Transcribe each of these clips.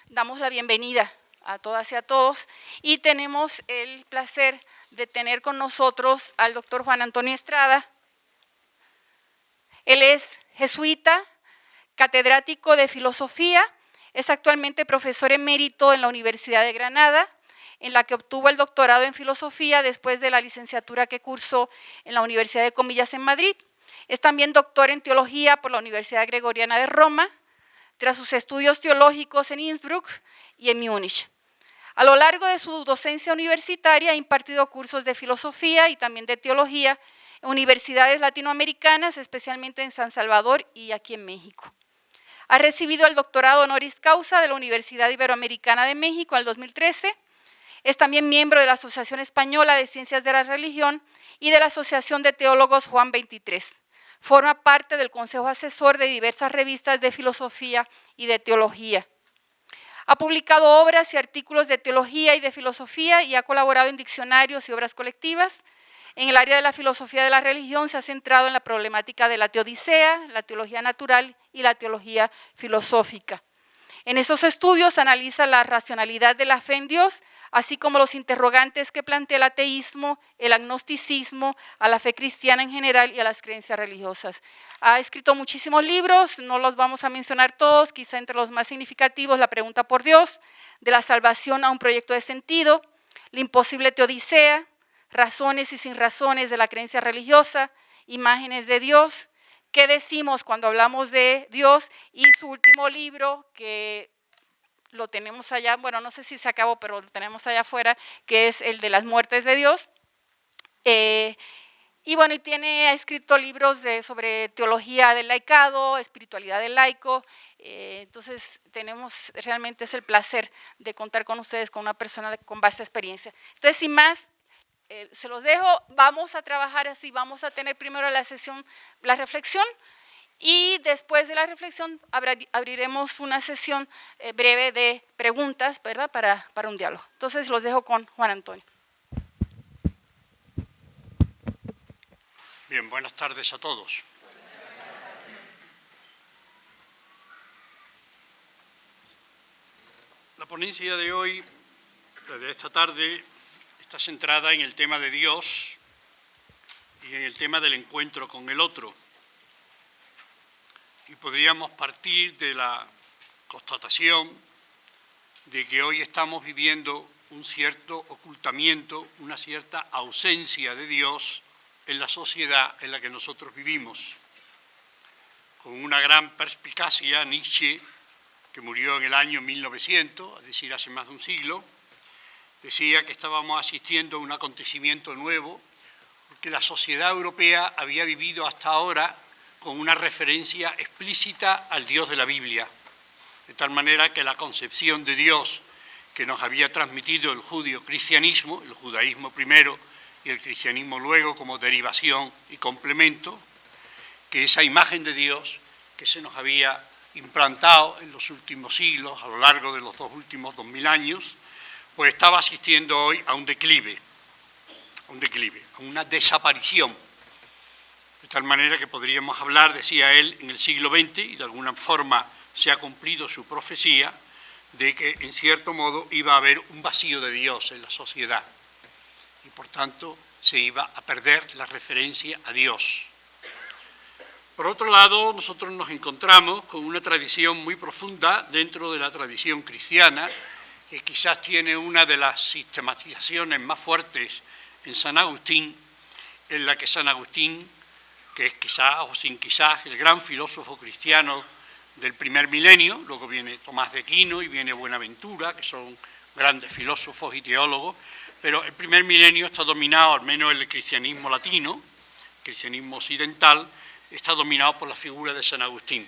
damos la bienvenida a todas y a todos y tenemos el placer de tener con nosotros al doctor Juan Antonio Estrada. Él es jesuita, catedrático de filosofía, es actualmente profesor emérito en la Universidad de Granada, en la que obtuvo el doctorado en filosofía después de la licenciatura que cursó en la Universidad de Comillas en Madrid. Es también doctor en teología por la Universidad Gregoriana de Roma, tras sus estudios teológicos en Innsbruck y en Múnich. A lo largo de su docencia universitaria ha impartido cursos de filosofía y también de teología en universidades latinoamericanas, especialmente en San Salvador y aquí en México. Ha recibido el doctorado honoris causa de la Universidad Iberoamericana de México en el 2013. Es también miembro de la Asociación Española de Ciencias de la Religión y de la Asociación de Teólogos Juan 23. Forma parte del Consejo Asesor de diversas revistas de filosofía y de teología. Ha publicado obras y artículos de teología y de filosofía y ha colaborado en diccionarios y obras colectivas. En el área de la filosofía de la religión se ha centrado en la problemática de la teodicea, la teología natural y la teología filosófica. En esos estudios analiza la racionalidad de la fe en Dios, así como los interrogantes que plantea el ateísmo, el agnosticismo, a la fe cristiana en general y a las creencias religiosas. Ha escrito muchísimos libros, no los vamos a mencionar todos, quizá entre los más significativos, La pregunta por Dios, De la salvación a un proyecto de sentido, La imposible teodicea, Razones y sin razones de la creencia religiosa, Imágenes de Dios, ¿Qué decimos cuando hablamos de Dios? Y su último libro, que lo tenemos allá, bueno, no sé si se acabó, pero lo tenemos allá afuera, que es el de las muertes de Dios. Y bueno, ha escrito libros sobre teología del laicado, espiritualidad del laico. Entonces, realmente es el placer de contar con ustedes, con una persona con vasta experiencia. Entonces, sin más, se los dejo, vamos a trabajar así, vamos a tener primero la sesión, la reflexión, y después de la reflexión abriremos una sesión breve de preguntas, ¿verdad? Para un diálogo. Entonces los dejo con Juan Antonio. Bien, buenas tardes a todos. La ponencia de hoy, de esta tarde, está centrada en el tema de Dios y en el tema del encuentro con el otro. Y podríamos partir de la constatación de que hoy estamos viviendo un cierto ocultamiento, una cierta ausencia de Dios en la sociedad en la que nosotros vivimos. Con una gran perspicacia, Nietzsche, que murió en el año 1900, es decir, hace más de un siglo, decía que estábamos asistiendo a un acontecimiento nuevo, porque la sociedad europea había vivido hasta ahora con una referencia explícita al Dios de la Biblia, de tal manera que la concepción de Dios que nos había transmitido el judío-cristianismo, el judaísmo primero y el cristianismo luego como derivación y complemento, que esa imagen de Dios que se nos había implantado en los últimos siglos, a lo largo de los últimos 2000 años, pues estaba asistiendo hoy a un declive, a una desaparición. De tal manera que podríamos hablar, decía él, en el siglo XX, y de alguna forma se ha cumplido su profecía, de que en cierto modo iba a haber un vacío de Dios en la sociedad. Y por tanto se iba a perder la referencia a Dios. Por otro lado, nosotros nos encontramos con una tradición muy profunda dentro de la tradición cristiana, que quizás tiene una de las sistematizaciones más fuertes en San Agustín, en la que San Agustín, que es quizás o sin quizás el gran filósofo cristiano del primer milenio, luego viene Tomás de Aquino y viene Buenaventura, que son grandes filósofos y teólogos, pero el primer milenio está dominado, al menos el cristianismo latino, el cristianismo occidental, está dominado por la figura de San Agustín.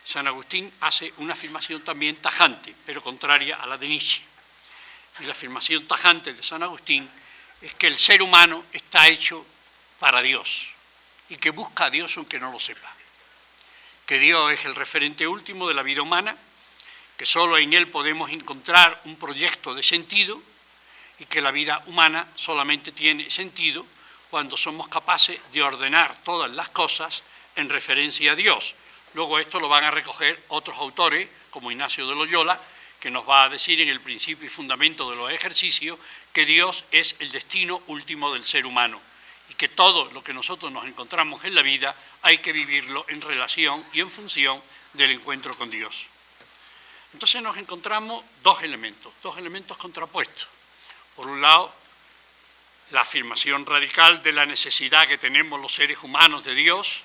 San Agustín hace una afirmación también tajante, pero contraria a la de Nietzsche. Y la afirmación tajante de San Agustín es que el ser humano está hecho para Dios y que busca a Dios aunque no lo sepa. Que Dios es el referente último de la vida humana, que solo en Él podemos encontrar un proyecto de sentido y que la vida humana solamente tiene sentido cuando somos capaces de ordenar todas las cosas en referencia a Dios. Luego esto lo van a recoger otros autores, como Ignacio de Loyola, que que nos va a decir en el principio y fundamento de los ejercicios que Dios es el destino último del ser humano y que todo lo que nosotros nos encontramos en la vida hay que vivirlo en relación y en función del encuentro con Dios. Entonces nos encontramos dos elementos contrapuestos. Por un lado, la afirmación radical de la necesidad que tenemos los seres humanos de Dios.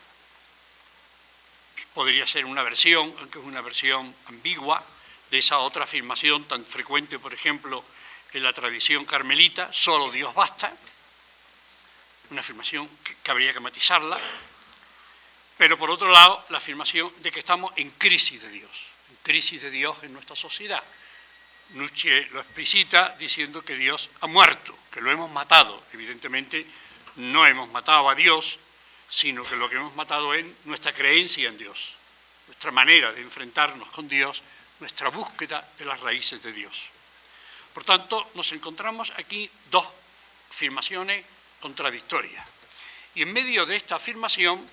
Podría ser una versión, aunque es una versión ambigua, de esa otra afirmación tan frecuente, por ejemplo, en la tradición carmelita, solo Dios basta. Una afirmación que habría que matizarla. Pero por otro lado, la afirmación de que estamos en crisis de Dios en nuestra sociedad. Nietzsche lo explicita diciendo que Dios ha muerto, que lo hemos matado. Evidentemente no hemos matado a Dios, sino que lo que hemos matado es nuestra creencia en Dios, nuestra manera de enfrentarnos con Dios, nuestra búsqueda de las raíces de Dios. Por tanto, nos encontramos aquí dos afirmaciones contradictorias. Y en medio de esta afirmación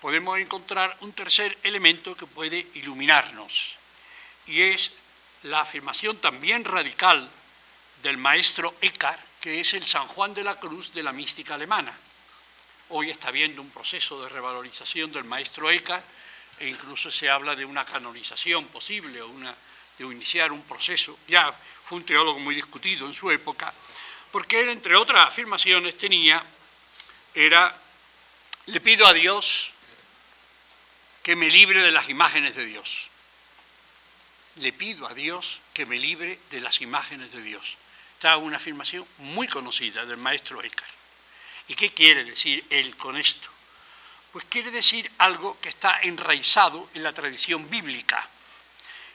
podemos encontrar un tercer elemento que puede iluminarnos, y es la afirmación también radical del maestro Eckhart, que es el San Juan de la Cruz de la mística alemana. Hoy está habiendo un proceso de revalorización del maestro Eckhart e incluso se habla de una canonización posible o de iniciar un proceso. Ya fue un teólogo muy discutido en su época, porque él, entre otras afirmaciones, le pido a Dios que me libre de las imágenes de Dios. Le pido a Dios que me libre de las imágenes de Dios. Esta es una afirmación muy conocida del maestro Eckhart. ¿Y qué quiere decir él con esto? Pues quiere decir algo que está enraizado en la tradición bíblica.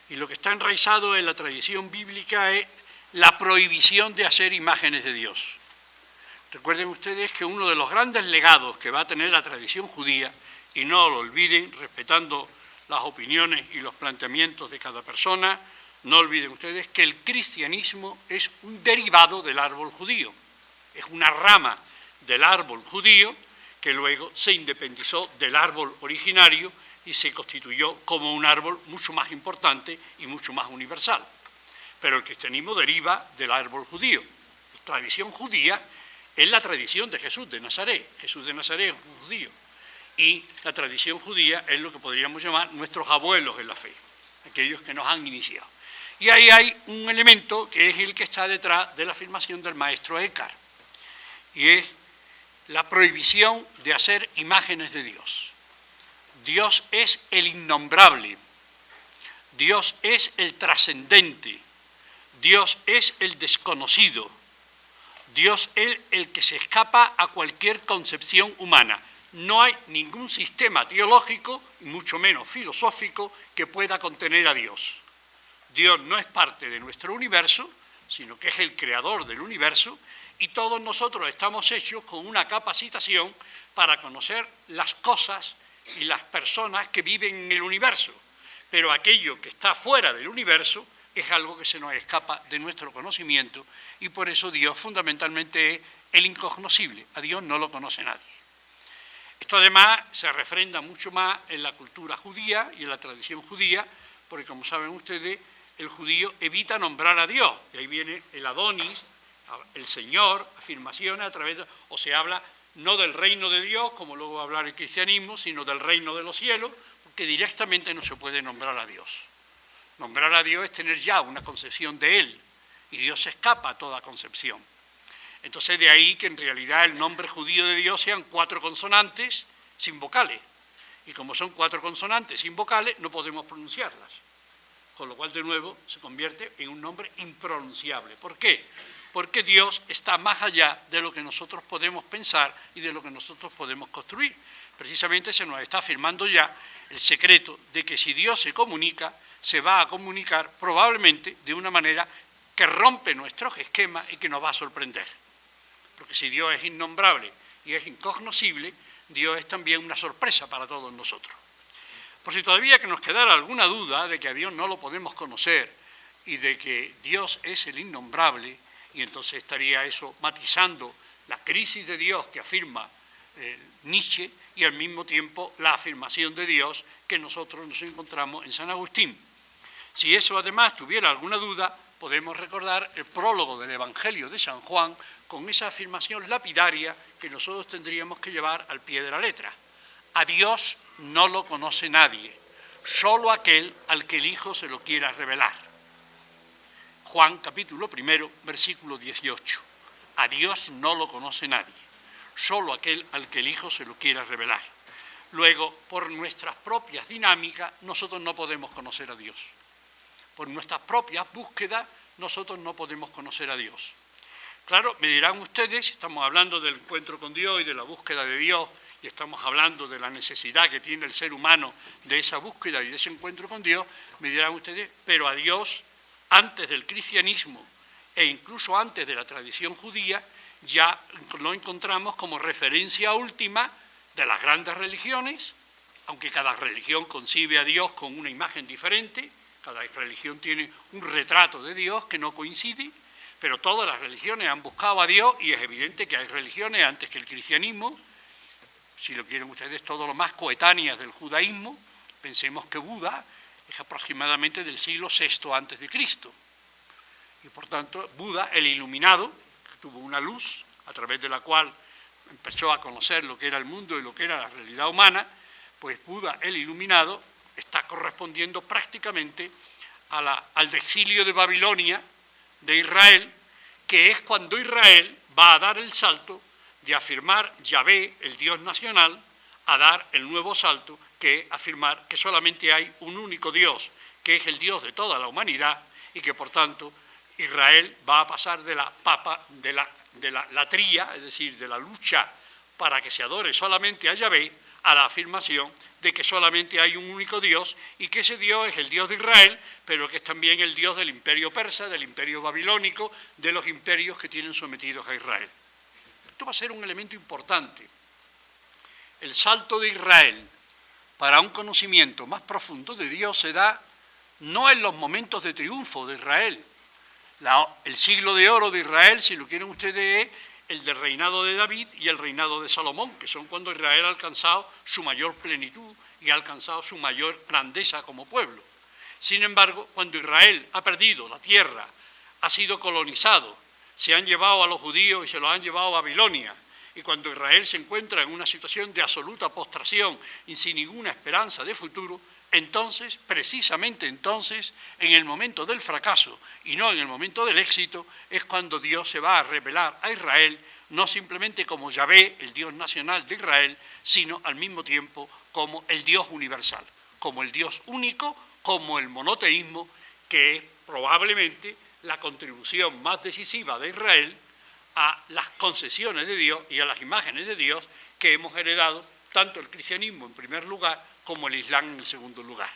Y lo que está enraizado en la tradición bíblica es la prohibición de hacer imágenes de Dios. Recuerden ustedes que uno de los grandes legados que va a tener la tradición judía, y no lo olviden, respetando las opiniones y los planteamientos de cada persona, no olviden ustedes que el cristianismo es un derivado del árbol judío, es una rama del árbol judío que luego se independizó del árbol originario y se constituyó como un árbol mucho más importante y mucho más universal. Pero el cristianismo deriva del árbol judío. La tradición judía es la tradición de Jesús de Nazaret. Jesús de Nazaret es un judío. Y la tradición judía es lo que podríamos llamar nuestros abuelos en la fe, aquellos que nos han iniciado. Y ahí hay un elemento que es el que está detrás de la afirmación del maestro Eckhart, y es la prohibición de hacer imágenes de Dios. Dios es el innombrable, Dios es el trascendente, Dios es el desconocido, Dios es el que se escapa a cualquier concepción humana. No hay ningún sistema teológico, y mucho menos filosófico, que pueda contener a Dios. Dios no es parte de nuestro universo, sino que es el creador del universo, y todos nosotros estamos hechos con una capacitación para conocer las cosas y las personas que viven en el universo. Pero aquello que está fuera del universo es algo que se nos escapa de nuestro conocimiento, y por eso Dios fundamentalmente es el incognoscible. A Dios no lo conoce nadie. Esto además se refrenda mucho más en la cultura judía y en la tradición judía, porque como saben ustedes, el judío evita nombrar a Dios. De ahí viene el Adonis, el Señor, afirmaciones a través de... O se habla no del reino de Dios, como luego va a hablar el cristianismo, sino del reino de los cielos, porque directamente no se puede nombrar a Dios. Nombrar a Dios es tener ya una concepción de Él, y Dios se escapa a toda concepción. Entonces de ahí que en realidad el nombre judío de Dios sean 4 consonantes sin vocales. Y como son 4 consonantes sin vocales, no podemos pronunciarlas. Con lo cual de nuevo se convierte en un nombre impronunciable. ¿Por qué? Porque Dios está más allá de lo que nosotros podemos pensar y de lo que nosotros podemos construir. Precisamente se nos está afirmando ya el secreto de que si Dios se comunica, se va a comunicar probablemente de una manera que rompe nuestros esquemas y que nos va a sorprender. Porque si Dios es innombrable y es incognoscible, Dios es también una sorpresa para todos nosotros. Por si todavía que nos quedara alguna duda de que a Dios no lo podemos conocer y de que Dios es el innombrable, y entonces estaría eso matizando la crisis de Dios que afirma Nietzsche y al mismo tiempo la afirmación de Dios que nosotros nos encontramos en San Agustín. Si eso además tuviera alguna duda, podemos recordar el prólogo del Evangelio de San Juan con esa afirmación lapidaria que nosotros tendríamos que llevar al pie de la letra. A Dios no lo conoce nadie, solo aquel al que el Hijo se lo quiera revelar. Juan capítulo 1, versículo 18. A Dios no lo conoce nadie, solo aquel al que el Hijo se lo quiera revelar. Luego, por nuestras propias dinámicas, nosotros no podemos conocer a Dios. Por nuestras propias búsquedas, nosotros no podemos conocer a Dios. Claro, me dirán ustedes, estamos hablando del encuentro con Dios y de la búsqueda de Dios, y estamos hablando de la necesidad que tiene el ser humano de esa búsqueda y de ese encuentro con Dios, me dirán ustedes, pero a Dios, antes del cristianismo e incluso antes de la tradición judía, ya lo encontramos como referencia última de las grandes religiones, aunque cada religión concibe a Dios con una imagen diferente, cada religión tiene un retrato de Dios que no coincide, pero todas las religiones han buscado a Dios y es evidente que hay religiones antes que el cristianismo, si lo quieren ustedes, todo lo más coetáneas del judaísmo. Pensemos que Buda es aproximadamente del siglo VI antes de Cristo. Y por tanto, Buda, el iluminado, que tuvo una luz a través de la cual empezó a conocer lo que era el mundo y lo que era la realidad humana, pues Buda, el iluminado, está correspondiendo prácticamente al exilio de Babilonia, de Israel, que es cuando Israel va a dar el salto de afirmar Yahvé, el Dios nacional, a dar el nuevo salto que es afirmar que solamente hay un único Dios, que es el Dios de toda la humanidad y que por tanto Israel va a pasar de la latría, es decir, de la lucha para que se adore solamente a Yahvé, a la afirmación de que solamente hay un único Dios y que ese Dios es el Dios de Israel, pero que es también el Dios del imperio persa, del imperio babilónico, de los imperios que tienen sometidos a Israel. Esto va a ser un elemento importante. El salto de Israel para un conocimiento más profundo de Dios se da no en los momentos de triunfo de Israel. El siglo de oro de Israel, si lo quieren ustedes, es el del reinado de David y el reinado de Salomón, que son cuando Israel ha alcanzado su mayor plenitud y ha alcanzado su mayor grandeza como pueblo. Sin embargo, cuando Israel ha perdido la tierra, ha sido colonizado, se han llevado a los judíos y se los han llevado a Babilonia, y cuando Israel se encuentra en una situación de absoluta postración y sin ninguna esperanza de futuro, entonces, precisamente entonces, en el momento del fracaso y no en el momento del éxito, es cuando Dios se va a revelar a Israel, no simplemente como Yahvé, el Dios nacional de Israel, sino al mismo tiempo como el Dios universal, como el Dios único, como el monoteísmo, que es probablemente la contribución más decisiva de Israel a las concesiones de Dios y a las imágenes de Dios que hemos heredado, tanto el cristianismo en primer lugar, como el Islam en el segundo lugar,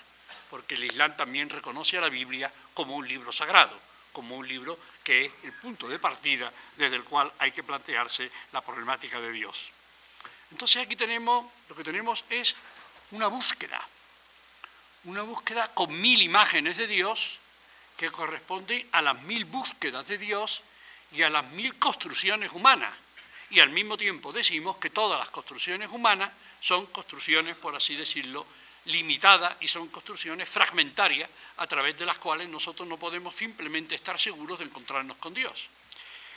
porque el Islam también reconoce a la Biblia como un libro sagrado, como un libro que es el punto de partida desde el cual hay que plantearse la problemática de Dios. Entonces aquí lo que tenemos es una búsqueda con 1000 imágenes de Dios que corresponden a las 1000 búsquedas de Dios y a las 1000 construcciones humanas. Y al mismo tiempo decimos que todas las construcciones humanas son construcciones, por así decirlo, limitadas y son construcciones fragmentarias a través de las cuales nosotros no podemos simplemente estar seguros de encontrarnos con Dios.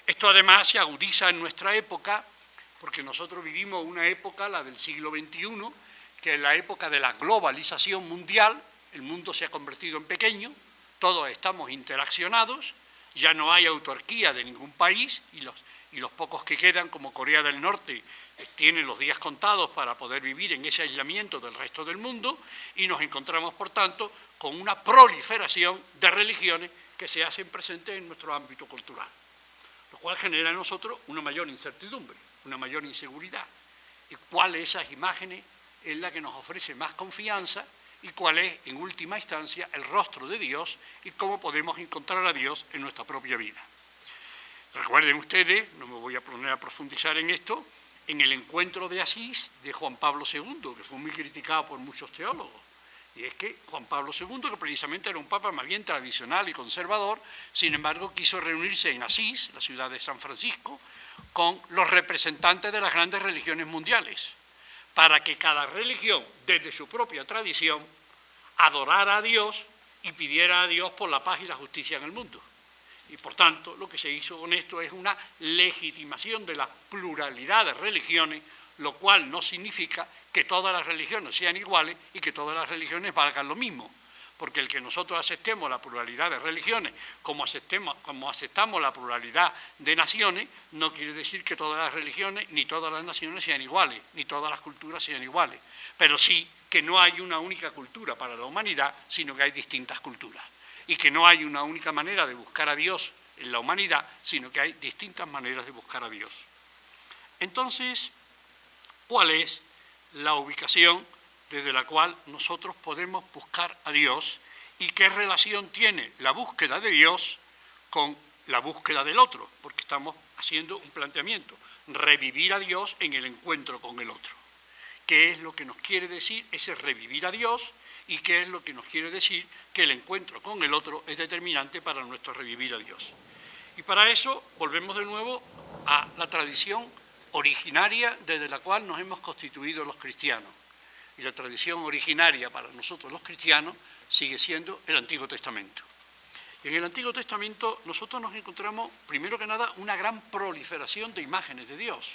Esto además se agudiza en nuestra época, porque nosotros vivimos una época, la del siglo XXI, que es la época de la globalización mundial. El mundo se ha convertido en pequeño, todos estamos interaccionados, ya no hay autarquía de ningún país y los pocos que quedan, como Corea del Norte, tienen los días contados para poder vivir en ese aislamiento del resto del mundo y nos encontramos, por tanto, con una proliferación de religiones que se hacen presentes en nuestro ámbito cultural, lo cual genera en nosotros una mayor incertidumbre, una mayor inseguridad. ¿Y cuál de esas imágenes es la que nos ofrece más confianza y cuál es, en última instancia, el rostro de Dios y cómo podemos encontrar a Dios en nuestra propia vida? Recuerden ustedes, no me voy a poner a profundizar en esto, en el encuentro de Asís de Juan Pablo II, que fue muy criticado por muchos teólogos. Y es que Juan Pablo II, que precisamente era un papa más bien tradicional y conservador, sin embargo quiso reunirse en Asís, la ciudad de San Francisco, con los representantes de las grandes religiones mundiales, para que cada religión, desde su propia tradición, adorara a Dios y pidiera a Dios por la paz y la justicia en el mundo. Y por tanto, lo que se hizo con esto es una legitimación de la pluralidad de religiones, lo cual no significa que todas las religiones sean iguales y que todas las religiones valgan lo mismo. Porque el que nosotros aceptemos la pluralidad de religiones como aceptamos la pluralidad de naciones, no quiere decir que todas las religiones ni todas las naciones sean iguales, ni todas las culturas sean iguales. Pero sí que no hay una única cultura para la humanidad, sino que hay distintas culturas. Y que no hay una única manera de buscar a Dios en la humanidad, sino que hay distintas maneras de buscar a Dios. Entonces, ¿cuál es la ubicación desde la cual nosotros podemos buscar a Dios y qué relación tiene la búsqueda de Dios con la búsqueda del otro? Porque estamos haciendo un planteamiento, revivir a Dios en el encuentro con el otro. ¿Qué es lo que nos quiere decir ese revivir a Dios y qué es lo que nos quiere decir que el encuentro con el otro es determinante para nuestro revivir a Dios? Y para eso volvemos de nuevo a la tradición originaria desde la cual nos hemos constituido los cristianos. Y la tradición originaria para nosotros los cristianos sigue siendo el Antiguo Testamento. Y en el Antiguo Testamento nosotros nos encontramos, primero que nada, una gran proliferación de imágenes de Dios.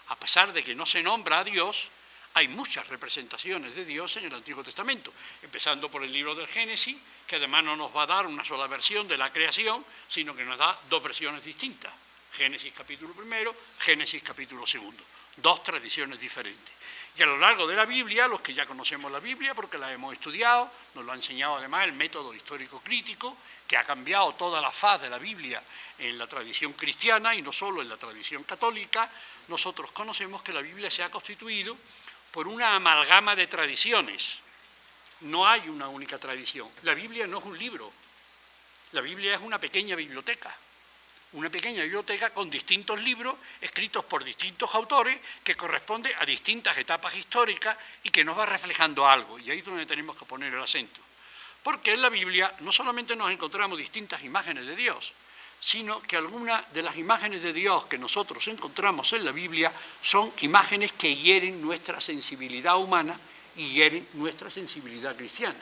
A pesar de que no se nombra a Dios, hay muchas representaciones de Dios en el Antiguo Testamento, empezando por el libro del Génesis, que además no nos va a dar una sola versión de la creación, sino que nos da dos versiones distintas. Génesis capítulo primero, Génesis capítulo segundo. Dos tradiciones diferentes. Y a lo largo de la Biblia, los que ya conocemos la Biblia, porque la hemos estudiado, nos lo ha enseñado además el método histórico crítico, que ha cambiado toda la faz de la Biblia en la tradición cristiana y no solo en la tradición católica, nosotros conocemos que la Biblia se ha constituido por una amalgama de tradiciones. No hay una única tradición. La Biblia no es un libro, la Biblia es una pequeña biblioteca. Una pequeña biblioteca con distintos libros escritos por distintos autores que corresponden a distintas etapas históricas y que nos va reflejando algo. Y ahí es donde tenemos que poner el acento. Porque en la Biblia no solamente nos encontramos distintas imágenes de Dios, sino que algunas de las imágenes de Dios que nosotros encontramos en la Biblia son imágenes que hieren nuestra sensibilidad humana y hieren nuestra sensibilidad cristiana.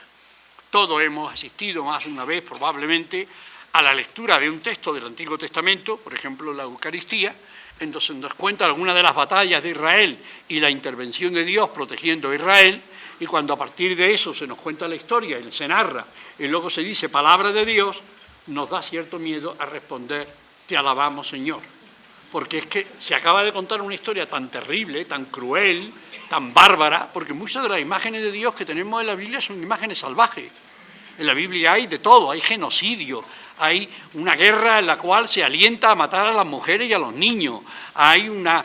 Todos hemos asistido más de una vez probablemente a la lectura de un texto del Antiguo Testamento, por ejemplo la Eucaristía, en donde se nos cuenta algunas de las batallas de Israel y la intervención de Dios protegiendo a Israel, y cuando a partir de eso se nos cuenta la historia y se narra, y luego se dice palabra de Dios, nos da cierto miedo a responder, te alabamos Señor, porque es que se acaba de contar una historia tan terrible, tan cruel, tan bárbara, porque muchas de las imágenes de Dios que tenemos en la Biblia son imágenes salvajes. En la Biblia hay de todo, hay genocidio, hay una guerra en la cual se alienta a matar a las mujeres y a los niños, hay una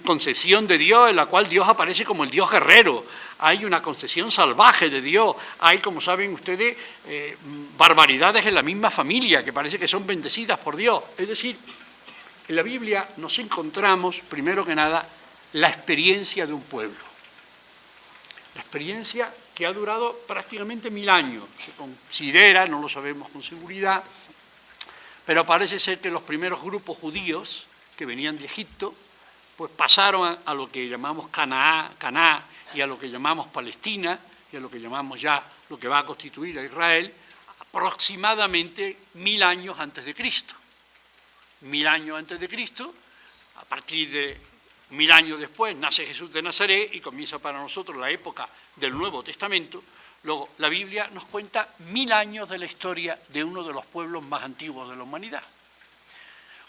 concepción de Dios en la cual Dios aparece como el Dios guerrero, hay una concepción salvaje de Dios, hay, como saben ustedes, barbaridades en la misma familia que parece que son bendecidas por Dios. Es decir, en la Biblia nos encontramos, primero que nada, la experiencia de un pueblo. La experiencia que ha durado prácticamente 1000 años, se considera, no lo sabemos con seguridad, pero parece ser que los primeros grupos judíos que venían de Egipto, pues pasaron a lo que llamamos Canaá y a lo que llamamos Palestina y a lo que llamamos ya lo que va a constituir a Israel, aproximadamente 1000 años antes de Cristo. 1000 años antes de Cristo, a partir de 1000 años después nace Jesús de Nazaret y comienza para nosotros la época del Nuevo Testamento. Luego, la Biblia nos cuenta 1000 años de la historia de uno de los pueblos más antiguos de la humanidad.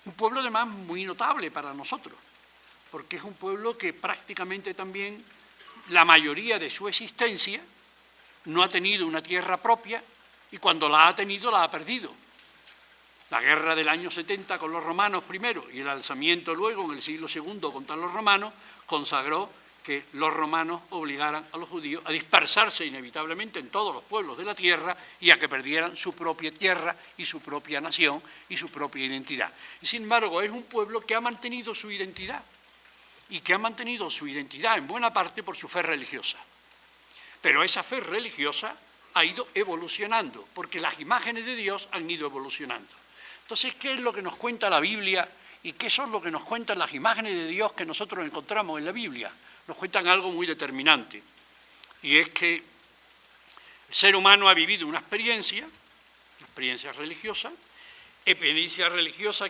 Un pueblo además muy notable para nosotros, porque es un pueblo que prácticamente también la mayoría de su existencia no ha tenido una tierra propia y cuando la ha tenido la ha perdido. La guerra del año 70 con los romanos primero y el alzamiento luego en el siglo II contra los romanos consagró que los romanos obligaran a los judíos a dispersarse inevitablemente en todos los pueblos de la tierra y a que perdieran su propia tierra y su propia nación y su propia identidad. Y sin embargo es un pueblo que ha mantenido su identidad y que ha mantenido su identidad en buena parte por su fe religiosa. Pero esa fe religiosa ha ido evolucionando porque las imágenes de Dios han ido evolucionando. Entonces, ¿qué es lo que nos cuenta la Biblia y qué son lo que nos cuentan las imágenes de Dios que nosotros encontramos en la Biblia? Nos cuentan algo muy determinante, y es que El ser humano ha vivido una experiencia religiosa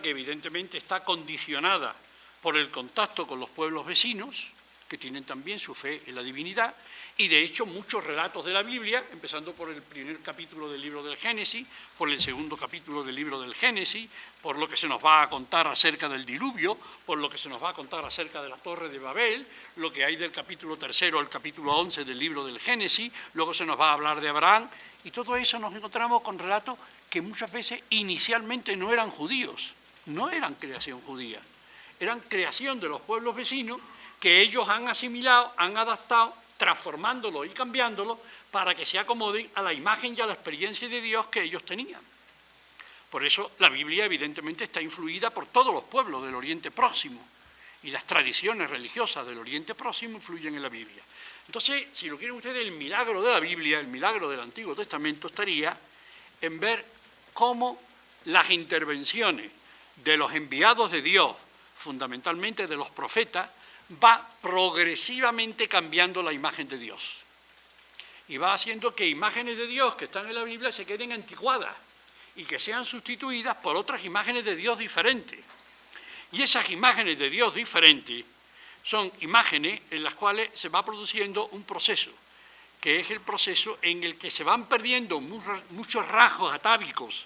que evidentemente está condicionada por el contacto con los pueblos vecinos, que tienen también su fe en la divinidad, y de hecho muchos relatos de la Biblia, empezando por el primer capítulo del libro del Génesis, por el segundo capítulo del libro del Génesis, por lo que se nos va a contar acerca del diluvio, por lo que se nos va a contar acerca de la Torre de Babel, lo que hay del capítulo 3 al capítulo 11 del libro del Génesis, luego se nos va a hablar de Abraham, y todo eso nos encontramos con relatos que muchas veces inicialmente no eran judíos, no eran creación judía, eran creación de los pueblos vecinos que ellos han asimilado, han adaptado, transformándolo y cambiándolo para que se acomoden a la imagen y a la experiencia de Dios que ellos tenían. Por eso la Biblia evidentemente está influida por todos los pueblos del Oriente Próximo y las tradiciones religiosas del Oriente Próximo influyen en la Biblia. Entonces, si lo quieren ustedes, el milagro de la Biblia, el milagro del Antiguo Testamento estaría en ver cómo las intervenciones de los enviados de Dios, fundamentalmente de los profetas, va progresivamente cambiando la imagen de Dios. Y va haciendo que imágenes de Dios que están en la Biblia se queden anticuadas y que sean sustituidas por otras imágenes de Dios diferentes. Y esas imágenes de Dios diferentes son imágenes en las cuales se va produciendo un proceso, que es el proceso en el que se van perdiendo muchos rasgos atávicos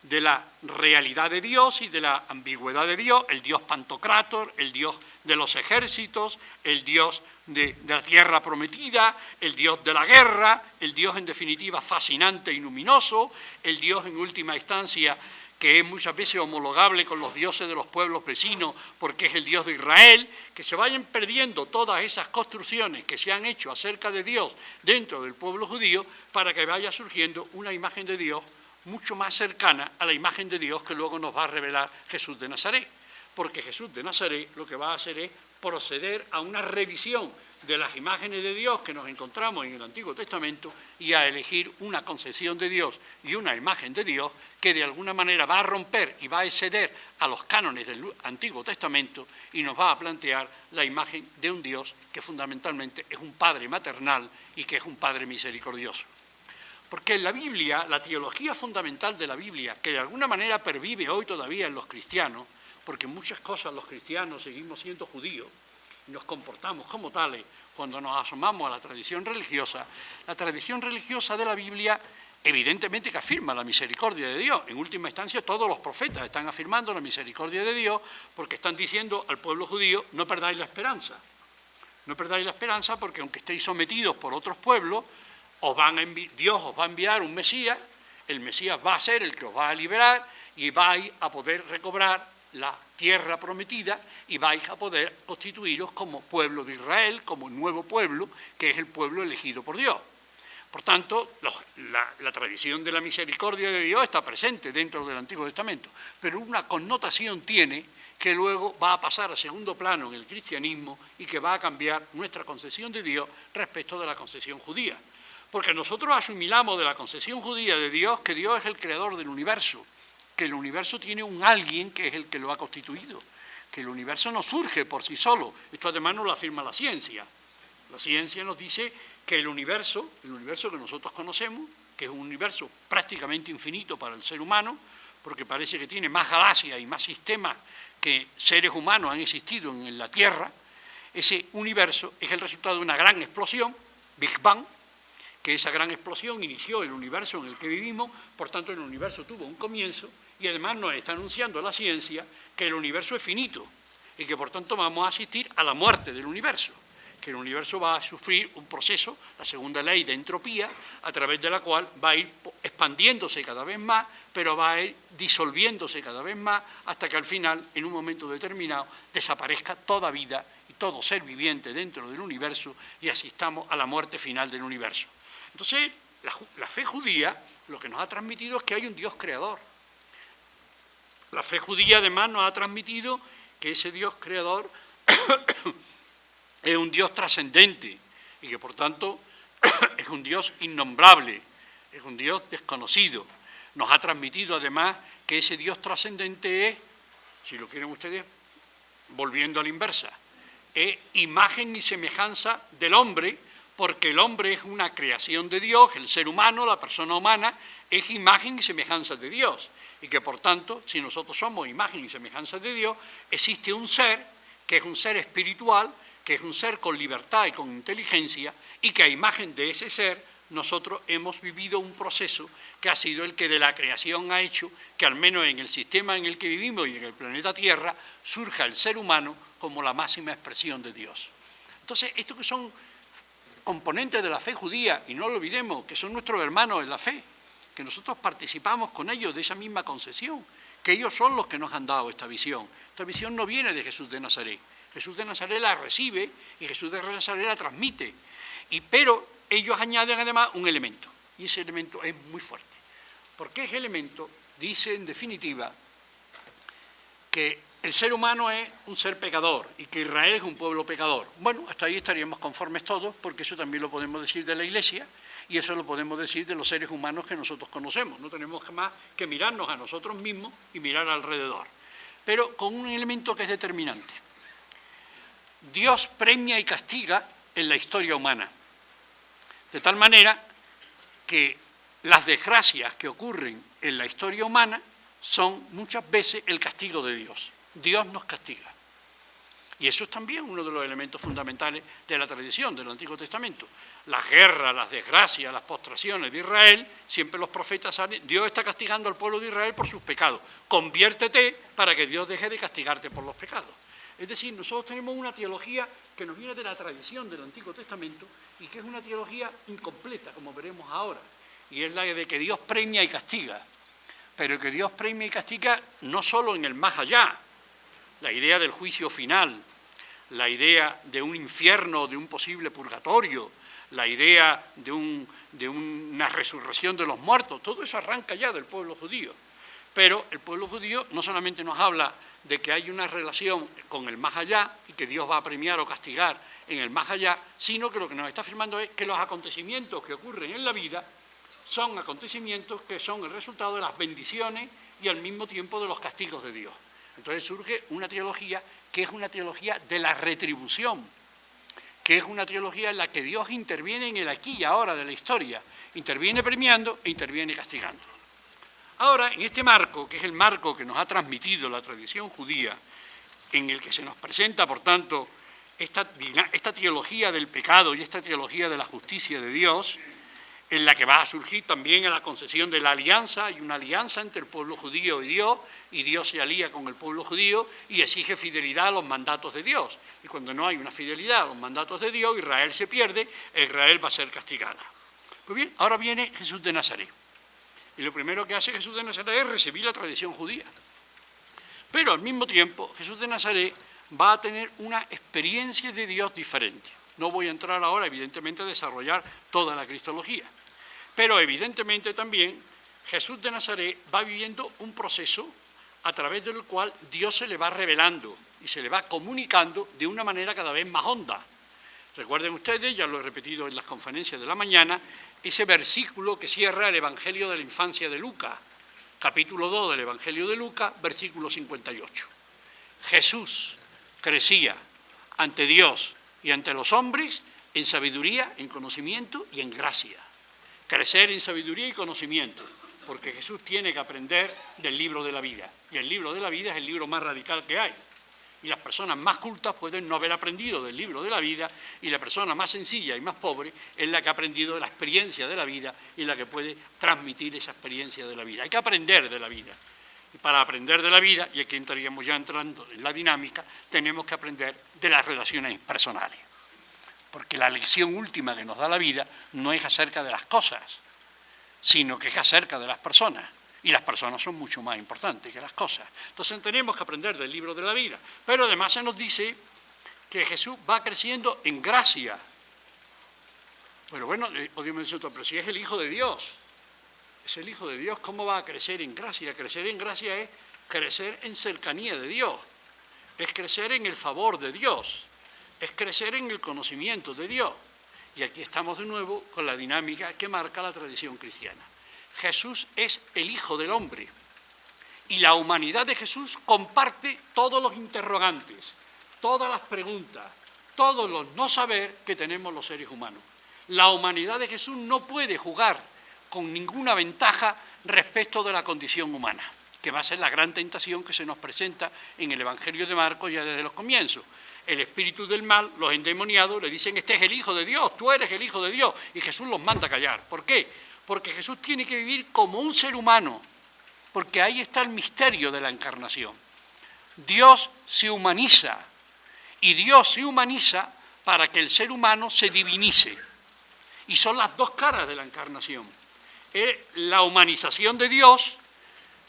de la realidad de Dios y de la ambigüedad de Dios, el Dios Pantocrátor, el Dios de los ejércitos, el Dios de la tierra prometida, el Dios de la guerra, el Dios en definitiva fascinante y luminoso, el Dios en última instancia que es muchas veces homologable con los dioses de los pueblos vecinos porque es el Dios de Israel, que se vayan perdiendo todas esas construcciones que se han hecho acerca de Dios dentro del pueblo judío para que vaya surgiendo una imagen de Dios mucho más cercana a la imagen de Dios que luego nos va a revelar Jesús de Nazaret. Porque Jesús de Nazaret lo que va a hacer es proceder a una revisión de las imágenes de Dios que nos encontramos en el Antiguo Testamento y a elegir una concepción de Dios y una imagen de Dios que de alguna manera va a romper y va a exceder a los cánones del Antiguo Testamento y nos va a plantear la imagen de un Dios que fundamentalmente es un Padre maternal y que es un Padre misericordioso. Porque en la Biblia, la teología fundamental de la Biblia, que de alguna manera pervive hoy todavía en los cristianos, porque en muchas cosas los cristianos seguimos siendo judíos y nos comportamos como tales cuando nos asomamos a la tradición religiosa de la Biblia evidentemente que afirma la misericordia de Dios. En última instancia todos los profetas están afirmando la misericordia de Dios porque están diciendo al pueblo judío no perdáis la esperanza. No perdáis la esperanza porque aunque estéis sometidos por otros pueblos, Dios os va a enviar un Mesías, el Mesías va a ser el que os va a liberar y vais a poder recobrar la tierra prometida y vais a poder constituiros como pueblo de Israel, como nuevo pueblo, que es el pueblo elegido por Dios. Por tanto, la tradición de la misericordia de Dios está presente dentro del Antiguo Testamento, pero una connotación tiene que luego va a pasar a segundo plano en el cristianismo y que va a cambiar nuestra concepción de Dios respecto de la concepción judía. Porque nosotros asimilamos de la concepción judía de Dios que Dios es el creador del universo, que el universo tiene un alguien que es el que lo ha constituido, que el universo no surge por sí solo. Esto además nos lo afirma la ciencia. La ciencia nos dice que el universo que nosotros conocemos, que es un universo prácticamente infinito para el ser humano, porque parece que tiene más galaxias y más sistemas que seres humanos han existido en la Tierra, ese universo es el resultado de una gran explosión, Big Bang, que esa gran explosión inició el universo en el que vivimos, por tanto el universo tuvo un comienzo y además nos está anunciando la ciencia que el universo es finito y que por tanto vamos a asistir a la muerte del universo, que el universo va a sufrir un proceso, la segunda ley de entropía, a través de la cual va a ir expandiéndose cada vez más, pero va a ir disolviéndose cada vez más hasta que al final, en un momento determinado, desaparezca toda vida y todo ser viviente dentro del universo y asistamos a la muerte final del universo. Entonces, la fe judía lo que nos ha transmitido es que hay un Dios creador. La fe judía además nos ha transmitido que ese Dios creador es un Dios trascendente y que por tanto es un Dios innombrable, es un Dios desconocido. Nos ha transmitido además que ese Dios trascendente es, si lo quieren ustedes, volviendo a la inversa, es imagen y semejanza del hombre, porque el hombre es una creación de Dios, el ser humano, la persona humana, es imagen y semejanza de Dios. Y que por tanto, si nosotros somos imagen y semejanza de Dios, existe un ser que es un ser espiritual, que es un ser con libertad y con inteligencia, y que a imagen de ese ser nosotros hemos vivido un proceso que ha sido el que de la creación ha hecho que al menos en el sistema en el que vivimos y en el planeta Tierra surja el ser humano como la máxima expresión de Dios. Entonces, estos que son componentes de la fe judía, y no lo olvidemos, que son nuestros hermanos en la fe, que nosotros participamos con ellos de esa misma concesión, que ellos son los que nos han dado esta visión. Esta visión no viene de Jesús de Nazaret. Jesús de Nazaret la recibe y Jesús de Nazaret la transmite. Pero ellos añaden además un elemento, y ese elemento es muy fuerte. Porque ese elemento dice en definitiva que el ser humano es un ser pecador y que Israel es un pueblo pecador. Bueno, hasta ahí estaríamos conformes todos, porque eso también lo podemos decir de la Iglesia y eso lo podemos decir de los seres humanos que nosotros conocemos. No tenemos más que mirarnos a nosotros mismos y mirar alrededor. Pero con un elemento que es determinante. Dios premia y castiga en la historia humana. De tal manera que las desgracias que ocurren en la historia humana son muchas veces el castigo de Dios. Dios nos castiga. Y eso es también uno de los elementos fundamentales de la tradición del Antiguo Testamento. Las guerras, las desgracias, las postraciones de Israel, siempre los profetas salen, Dios está castigando al pueblo de Israel por sus pecados. Conviértete para que Dios deje de castigarte por los pecados. Es decir, nosotros tenemos una teología que nos viene de la tradición del Antiguo Testamento y que es una teología incompleta, como veremos ahora. Y es la de que Dios premia y castiga. Pero que Dios premia y castiga no solo en el más allá, la idea del juicio final, la idea de un infierno, de un posible purgatorio, la idea de una resurrección de los muertos, todo eso arranca ya del pueblo judío. Pero el pueblo judío no solamente nos habla de que hay una relación con el más allá y que Dios va a premiar o castigar en el más allá, sino que lo que nos está afirmando es que los acontecimientos que ocurren en la vida son acontecimientos que son el resultado de las bendiciones y al mismo tiempo de los castigos de Dios. Entonces surge una teología que es una teología de la retribución, que es una teología en la que Dios interviene en el aquí y ahora de la historia, interviene premiando e interviene castigando. Ahora, en este marco, que es el marco que nos ha transmitido la tradición judía, en el que se nos presenta, por tanto, esta teología del pecado y esta teología de la justicia de Dios, en la que va a surgir también la concesión de la alianza, hay una alianza entre el pueblo judío y Dios se alía con el pueblo judío y exige fidelidad a los mandatos de Dios. Y cuando no hay una fidelidad a los mandatos de Dios, Israel se pierde, Israel va a ser castigada. Pues bien, ahora viene Jesús de Nazaret. Y lo primero que hace Jesús de Nazaret es recibir la tradición judía. Pero al mismo tiempo, Jesús de Nazaret va a tener una experiencia de Dios diferente. No voy a entrar ahora, evidentemente, a desarrollar toda la cristología. Pero evidentemente también Jesús de Nazaret va viviendo un proceso a través del cual Dios se le va revelando y se le va comunicando de una manera cada vez más honda. Recuerden ustedes, ya lo he repetido en las conferencias de la mañana, ese versículo que cierra el Evangelio de la infancia de Lucas, capítulo 2 del Evangelio de Lucas, versículo 58. Jesús crecía ante Dios y ante los hombres en sabiduría, en conocimiento y en gracia. Crecer en sabiduría y conocimiento, porque Jesús tiene que aprender del libro de la vida. Y el libro de la vida es el libro más radical que hay. Y las personas más cultas pueden no haber aprendido del libro de la vida, y la persona más sencilla y más pobre es la que ha aprendido de la experiencia de la vida y la que puede transmitir esa experiencia de la vida. Hay que aprender de la vida. Y para aprender de la vida, y aquí estaríamos ya entrando en la dinámica, tenemos que aprender de las relaciones personales. Porque la lección última que nos da la vida no es acerca de las cosas, sino que es acerca de las personas. Y las personas son mucho más importantes que las cosas. Entonces tenemos que aprender del libro de la vida. Pero además se nos dice que Jesús va creciendo en gracia. Pero bueno, podemos decir, pero si es el Hijo de Dios, es el Hijo de Dios, ¿cómo va a crecer en gracia? Crecer en gracia es crecer en cercanía de Dios, es crecer en el favor de Dios, es crecer en el conocimiento de Dios. Y aquí estamos de nuevo con la dinámica que marca la tradición cristiana. Jesús es el Hijo del Hombre y la humanidad de Jesús comparte todos los interrogantes, todas las preguntas, todos los no saber que tenemos los seres humanos. La humanidad de Jesús no puede jugar con ninguna ventaja respecto de la condición humana, que va a ser la gran tentación que se nos presenta en el Evangelio de Marcos ya desde los comienzos. El espíritu del mal, los endemoniados, le dicen: este es el Hijo de Dios, tú eres el Hijo de Dios, y Jesús los manda a callar. ¿Por qué? Porque Jesús tiene que vivir como un ser humano, porque ahí está el misterio de la encarnación. Dios se humaniza, y Dios se humaniza para que el ser humano se divinice. Y son las dos caras de la encarnación. La humanización de Dios,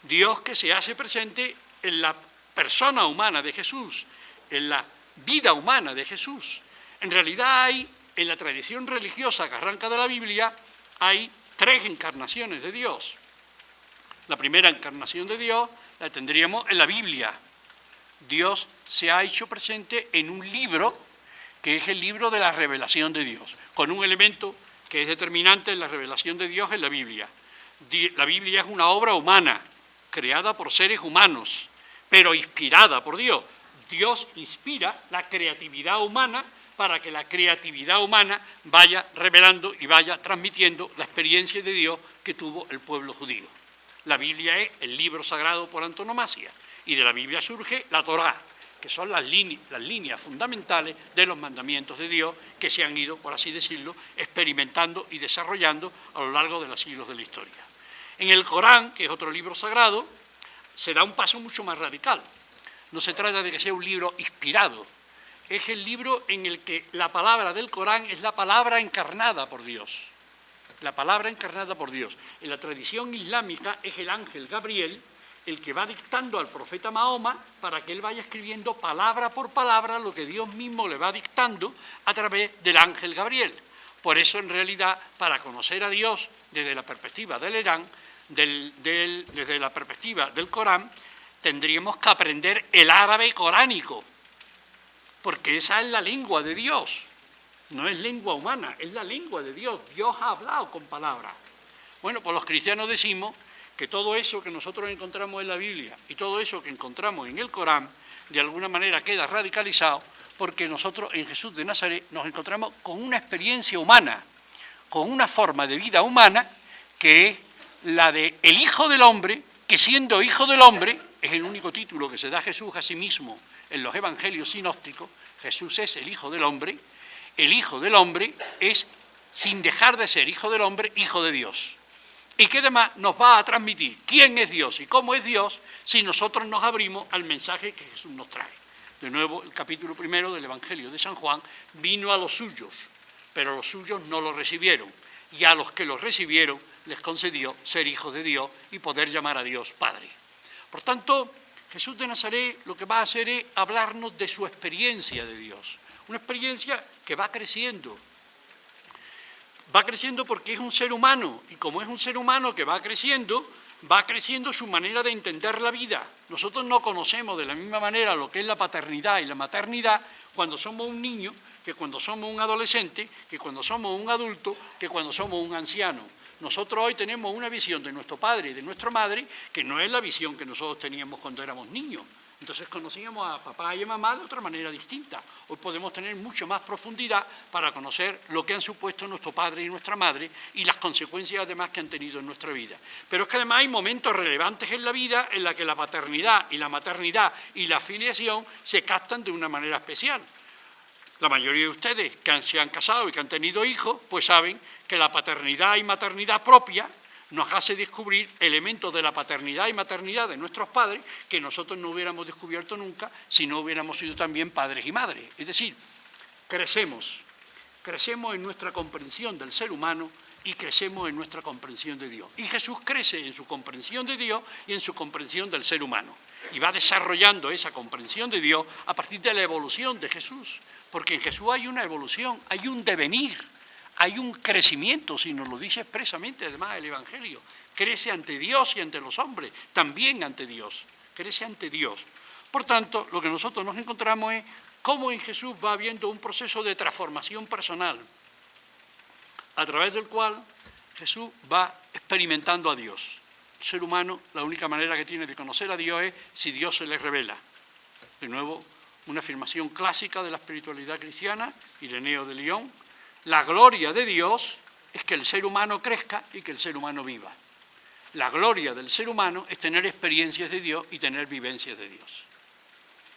Dios que se hace presente en la persona humana de Jesús, en la vida humana de Jesús. En realidad hay, en la tradición religiosa que arranca de la Biblia, hay 3 encarnaciones de Dios. La primera encarnación de Dios la tendríamos en la Biblia. Dios se ha hecho presente en un libro, que es el libro de la revelación de Dios, con un elemento que es determinante en la revelación de Dios en la Biblia. La Biblia es una obra humana, creada por seres humanos, pero inspirada por Dios. Dios inspira la creatividad humana para que la creatividad humana vaya revelando y vaya transmitiendo la experiencia de Dios que tuvo el pueblo judío. La Biblia es el libro sagrado por antonomasia, y de la Biblia surge la Torá, que son las líneas fundamentales de los mandamientos de Dios que se han ido, por así decirlo, experimentando y desarrollando a lo largo de los siglos de la historia. En el Corán, que es otro libro sagrado, se da un paso mucho más radical. No se trata de que sea un libro inspirado, es el libro en el que la palabra del Corán es la palabra encarnada por Dios. La palabra encarnada por Dios. En la tradición islámica es el ángel Gabriel el que va dictando al profeta Mahoma para que él vaya escribiendo palabra por palabra lo que Dios mismo le va dictando a través del ángel Gabriel. Por eso, en realidad, para conocer a Dios desde la perspectiva del Irán, desde la perspectiva del Corán, tendríamos que aprender el árabe coránico, porque esa es la lengua de Dios, no es lengua humana, es la lengua de Dios. Dios ha hablado con palabras. Bueno, pues los cristianos decimos que todo eso que nosotros encontramos en la Biblia y todo eso que encontramos en el Corán, de alguna manera queda radicalizado, porque nosotros en Jesús de Nazaret nos encontramos con una experiencia humana, con una forma de vida humana que es la de el Hijo del Hombre, que siendo Hijo del Hombre, es el único título que se da Jesús a sí mismo en los evangelios sinópticos. Jesús es el Hijo del Hombre es, sin dejar de ser Hijo del Hombre, Hijo de Dios. Y que además nos va a transmitir quién es Dios y cómo es Dios si nosotros nos abrimos al mensaje que Jesús nos trae. De nuevo, el capítulo 1 del Evangelio de San Juan: vino a los suyos, pero los suyos no lo recibieron, y a los que lo recibieron les concedió ser hijos de Dios y poder llamar a Dios Padre. Por tanto, Jesús de Nazaret lo que va a hacer es hablarnos de su experiencia de Dios, una experiencia que va creciendo. Va creciendo porque es un ser humano, y como es un ser humano que va creciendo su manera de entender la vida. Nosotros no conocemos de la misma manera lo que es la paternidad y la maternidad cuando somos un niño, que cuando somos un adolescente, que cuando somos un adulto, que cuando somos un anciano. Nosotros hoy tenemos una visión de nuestro padre y de nuestra madre que no es la visión que nosotros teníamos cuando éramos niños. Entonces conocíamos a papá y a mamá de otra manera distinta. Hoy podemos tener mucho más profundidad para conocer lo que han supuesto nuestro padre y nuestra madre y las consecuencias además que han tenido en nuestra vida. Pero es que además hay momentos relevantes en la vida en la que la paternidad y la maternidad y la filiación se captan de una manera especial. La mayoría de ustedes que se han casado y que han tenido hijos, pues saben que la paternidad y maternidad propia nos hace descubrir elementos de la paternidad y maternidad de nuestros padres que nosotros no hubiéramos descubierto nunca si no hubiéramos sido también padres y madres. Es decir, crecemos en nuestra comprensión del ser humano y crecemos en nuestra comprensión de Dios. Y Jesús crece en su comprensión de Dios y en su comprensión del ser humano. Y va desarrollando esa comprensión de Dios a partir de la evolución de Jesús. Porque en Jesús hay una evolución, hay un devenir, hay un crecimiento, si nos lo dice expresamente además el Evangelio. Crece ante Dios y ante los hombres, también ante Dios, crece ante Dios. Por tanto, lo que nosotros nos encontramos es cómo en Jesús va habiendo un proceso de transformación personal, a través del cual Jesús va experimentando a Dios. El ser humano, la única manera que tiene de conocer a Dios es si Dios se le revela. De nuevo, una afirmación clásica de la espiritualidad cristiana, Ireneo de Lyon: La gloria de Dios es que el ser humano crezca y que el ser humano viva. La gloria del ser humano es tener experiencias de Dios y tener vivencias de Dios.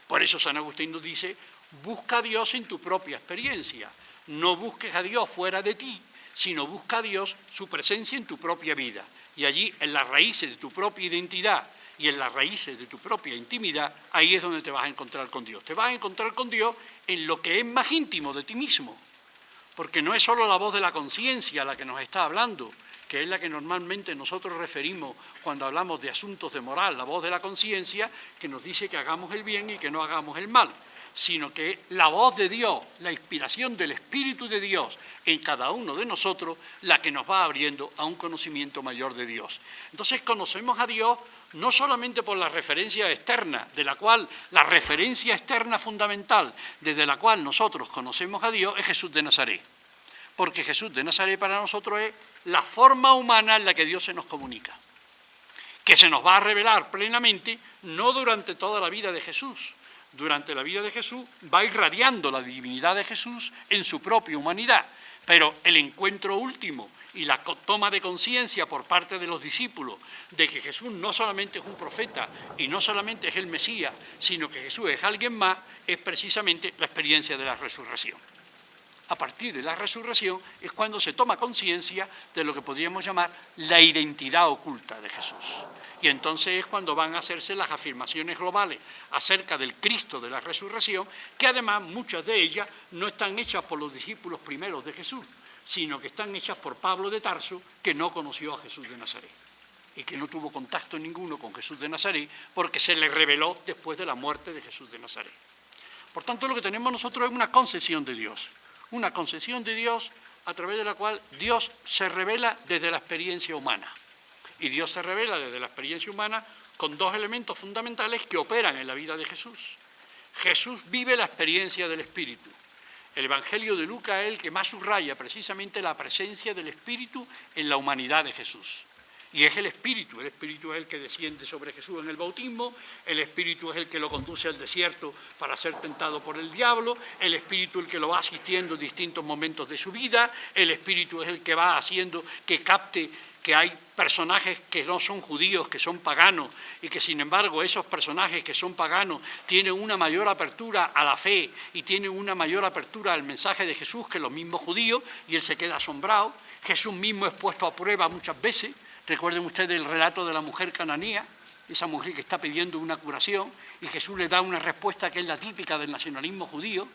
Por eso San Agustín nos dice, busca a Dios en tu propia experiencia. No busques a Dios fuera de ti, sino busca a Dios su presencia en tu propia vida. Y allí, en las raíces de tu propia identidad y en las raíces de tu propia intimidad, ahí es donde te vas a encontrar con Dios. Te vas a encontrar con Dios en lo que es más íntimo de ti mismo. Porque no es solo la voz de la conciencia la que nos está hablando, que es la que normalmente nosotros referimos cuando hablamos de asuntos de moral, la voz de la conciencia que nos dice que hagamos el bien y que no hagamos el mal, sino que la voz de Dios, la inspiración del Espíritu de Dios en cada uno de nosotros, la que nos va abriendo a un conocimiento mayor de Dios. Entonces conocemos a Dios no solamente por la referencia externa, de la cual la referencia externa fundamental desde la cual nosotros conocemos a Dios es Jesús de Nazaret, porque Jesús de Nazaret para nosotros es la forma humana en la que Dios se nos comunica, que se nos va a revelar plenamente no durante toda la vida de Jesús. Durante la vida de Jesús va irradiando la divinidad de Jesús en su propia humanidad, pero el encuentro último y la toma de conciencia por parte de los discípulos de que Jesús no solamente es un profeta y no solamente es el Mesías, sino que Jesús es alguien más, es precisamente la experiencia de la resurrección. A partir de la resurrección es cuando se toma conciencia de lo que podríamos llamar la identidad oculta de Jesús. Y entonces es cuando van a hacerse las afirmaciones globales acerca del Cristo de la resurrección, que además muchas de ellas no están hechas por los discípulos primeros de Jesús, sino que están hechas por Pablo de Tarso, que no conoció a Jesús de Nazaret y que no tuvo contacto ninguno con Jesús de Nazaret porque se le reveló después de la muerte de Jesús de Nazaret. Por tanto, lo que tenemos nosotros es una concesión de Dios. Una concesión de Dios a través de la cual Dios se revela desde la experiencia humana. Y Dios se revela desde la experiencia humana con dos elementos fundamentales que operan en la vida de Jesús. Jesús vive la experiencia del Espíritu. El Evangelio de Lucas es el que más subraya precisamente la presencia del Espíritu en la humanidad de Jesús. Y es el Espíritu es el que desciende sobre Jesús en el bautismo, el Espíritu es el que lo conduce al desierto para ser tentado por el diablo, el Espíritu es el que lo va asistiendo en distintos momentos de su vida, el Espíritu es el que va haciendo que capte que hay personajes que no son judíos, que son paganos, y que sin embargo esos personajes que son paganos tienen una mayor apertura a la fe y tienen una mayor apertura al mensaje de Jesús que los mismos judíos, y él se queda asombrado. Jesús mismo es puesto a prueba muchas veces. Recuerden ustedes el relato de la mujer cananea, esa mujer que está pidiendo una curación, y Jesús le da una respuesta que es la típica del nacionalismo judío.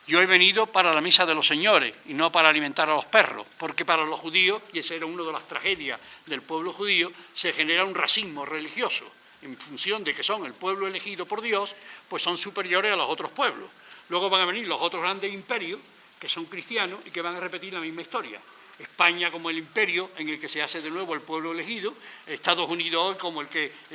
Yo he venido para la mesa de los señores y no para alimentar a los perros, porque para los judíos, y esa era una de las tragedias del pueblo judío, se genera un racismo religioso. En función de que son el pueblo elegido por Dios, pues son superiores a los otros pueblos. Luego van a venir los otros grandes imperios, que son cristianos y que van a repetir la misma historia. España como el imperio en el que se hace de nuevo el pueblo elegido, Estados Unidos hoy como el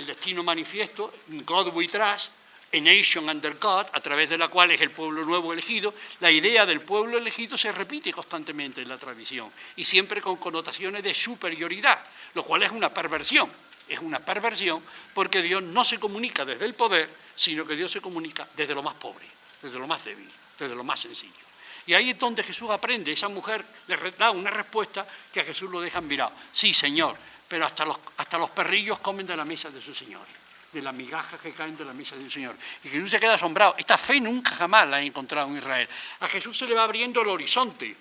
destino manifiesto, God we trust, a nation under God, a través de la cual es el pueblo nuevo elegido. La idea del pueblo elegido se repite constantemente en la tradición y siempre con connotaciones de superioridad, lo cual es una perversión. Es una perversión porque Dios no se comunica desde el poder, sino que Dios se comunica desde lo más pobre, desde lo más débil, desde lo más sencillo. Y ahí es donde Jesús aprende. Esa mujer le da una respuesta que a Jesús lo deja mirado. Sí, Señor, pero hasta los perrillos comen de la mesa de su Señor, de las migajas que caen de la mesa de su Señor. Y Jesús se queda asombrado. Esta fe nunca jamás la he encontrado en Israel. A Jesús se le va abriendo el horizonte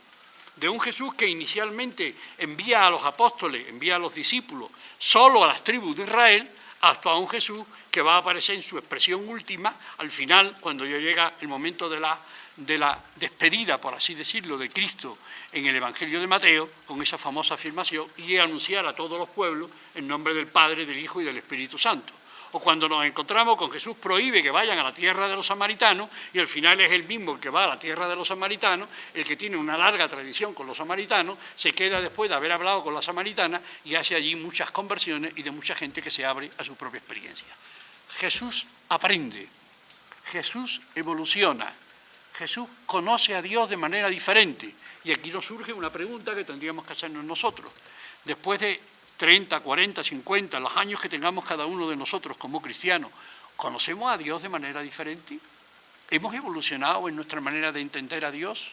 de un Jesús que inicialmente envía a los apóstoles, envía a los discípulos, solo a las tribus de Israel, hasta un Jesús que va a aparecer en su expresión última, al final, cuando ya llega el momento de la despedida, por así decirlo, de Cristo en el Evangelio de Mateo, con esa famosa afirmación, y anunciar a todos los pueblos en nombre del Padre, del Hijo y del Espíritu Santo. O cuando nos encontramos con Jesús prohíbe que vayan a la tierra de los samaritanos, y al final es el mismo el que va a la tierra de los samaritanos, el que tiene una larga tradición con los samaritanos, se queda después de haber hablado con la samaritana y hace allí muchas conversiones y de mucha gente que se abre a su propia experiencia. Jesús aprende, Jesús evoluciona, Jesús conoce a Dios de manera diferente. Y aquí nos surge una pregunta que tendríamos que hacernos nosotros. Después de 30, 40, 50, los años que tengamos cada uno de nosotros como cristianos, ¿conocemos a Dios de manera diferente? ¿Hemos evolucionado en nuestra manera de entender a Dios?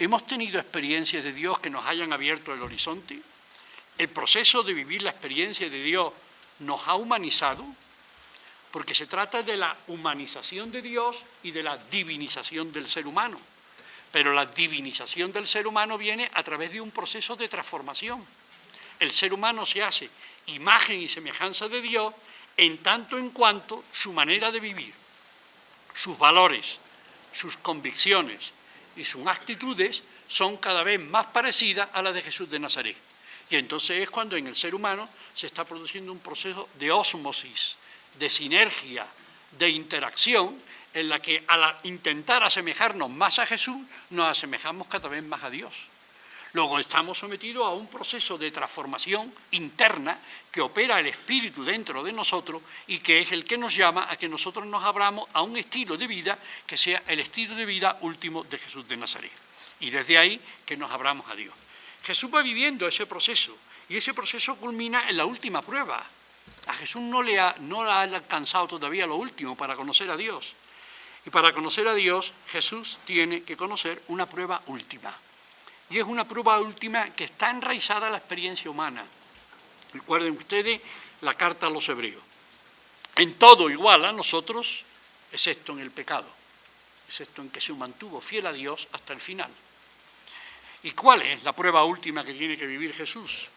¿Hemos tenido experiencias de Dios que nos hayan abierto el horizonte? ¿El proceso de vivir la experiencia de Dios nos ha humanizado? Porque se trata de la humanización de Dios y de la divinización del ser humano. Pero la divinización del ser humano viene a través de un proceso de transformación. El ser humano se hace imagen y semejanza de Dios en tanto en cuanto su manera de vivir, sus valores, sus convicciones y sus actitudes son cada vez más parecidas a las de Jesús de Nazaret. Y entonces es cuando en el ser humano se está produciendo un proceso de ósmosis, de sinergia, de interacción, en la que al intentar asemejarnos más a Jesús, nos asemejamos cada vez más a Dios. Luego estamos sometidos a un proceso de transformación interna que opera el Espíritu dentro de nosotros y que es el que nos llama a que nosotros nos abramos a un estilo de vida que sea el estilo de vida último de Jesús de Nazaret. Y desde ahí que nos abramos a Dios. Jesús va viviendo ese proceso y ese proceso culmina en la última prueba. A Jesús no le ha alcanzado todavía lo último para conocer a Dios. Y para conocer a Dios, Jesús tiene que conocer una prueba última. Y es una prueba última que está enraizada en la experiencia humana. Recuerden ustedes la carta a los Hebreos. En todo igual a nosotros, excepto en el pecado, excepto en que se mantuvo fiel a Dios hasta el final. ¿Y cuál es la prueba última que tiene que vivir Jesús?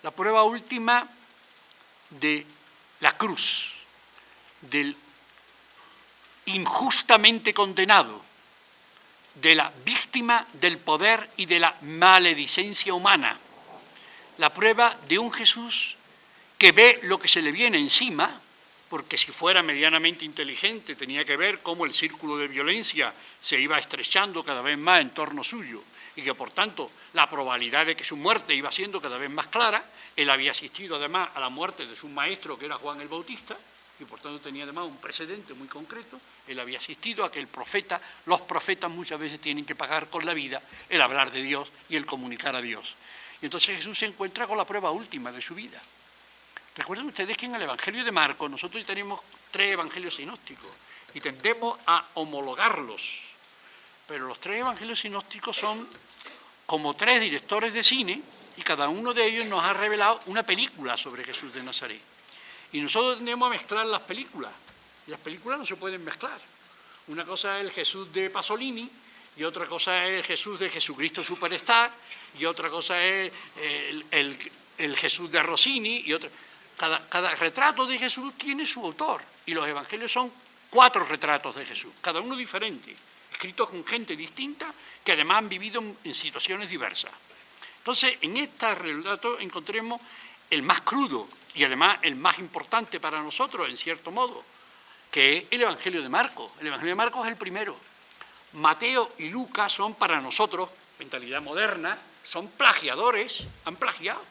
La prueba última de la cruz, del injustamente condenado, de la víctima del poder y de la maledicencia humana. La prueba de un Jesús que ve lo que se le viene encima, porque si fuera medianamente inteligente tenía que ver cómo el círculo de violencia se iba estrechando cada vez más en torno suyo y que por tanto la probabilidad de que su muerte iba siendo cada vez más clara. Él había asistido además a la muerte de su maestro, que era Juan el Bautista, y por tanto tenía además un precedente muy concreto. Él había asistido a que los profetas muchas veces tienen que pagar con la vida el hablar de Dios y el comunicar a Dios. Y entonces Jesús se encuentra con la prueba última de su vida. Recuerden ustedes que en el Evangelio de Marcos nosotros tenemos 3 evangelios sinópticos y tendemos a homologarlos, pero los 3 evangelios sinópticos son como 3 directores de cine y cada uno de ellos nos ha revelado una película sobre Jesús de Nazaret. Y nosotros tendemos a mezclar las películas, y las películas no se pueden mezclar. Una cosa es el Jesús de Pasolini, y otra cosa es el Jesús de Jesucristo Superstar, y otra cosa es el Jesús de Rossini, y otra. Cada retrato de Jesús tiene su autor, y los evangelios son 4 retratos de Jesús, cada uno diferente, escritos con gente distinta, que además han vivido en situaciones diversas. Entonces, en este relato encontremos el más crudo, y además el más importante para nosotros, en cierto modo, que es el Evangelio de Marcos. El Evangelio de Marcos es el primero. Mateo y Lucas son para nosotros, mentalidad moderna, son plagiadores, han plagiado.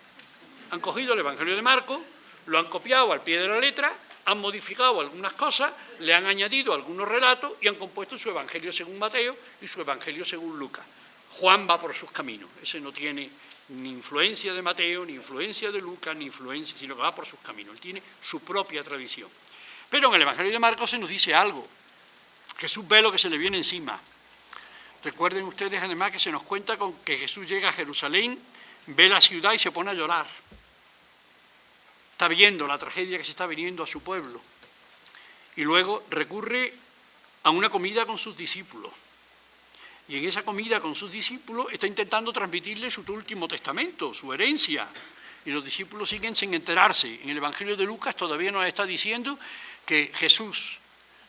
Han cogido el Evangelio de Marcos, lo han copiado al pie de la letra, han modificado algunas cosas, le han añadido algunos relatos y han compuesto su Evangelio según Mateo y su Evangelio según Lucas. Juan va por sus caminos, ese no tiene ni influencia de Mateo, ni influencia de Lucas, ni influencia, sino que va por sus caminos. Él tiene su propia tradición. Pero en el Evangelio de Marcos se nos dice algo. Jesús ve lo que se le viene encima. Recuerden ustedes además que se nos cuenta con que Jesús llega a Jerusalén, ve la ciudad y se pone a llorar. Está viendo la tragedia que se está viniendo a su pueblo. Y luego recurre a una comida con sus discípulos. Y en esa comida con sus discípulos está intentando transmitirle su último testamento, su herencia. Y los discípulos siguen sin enterarse. En el Evangelio de Lucas todavía nos está diciendo que Jesús,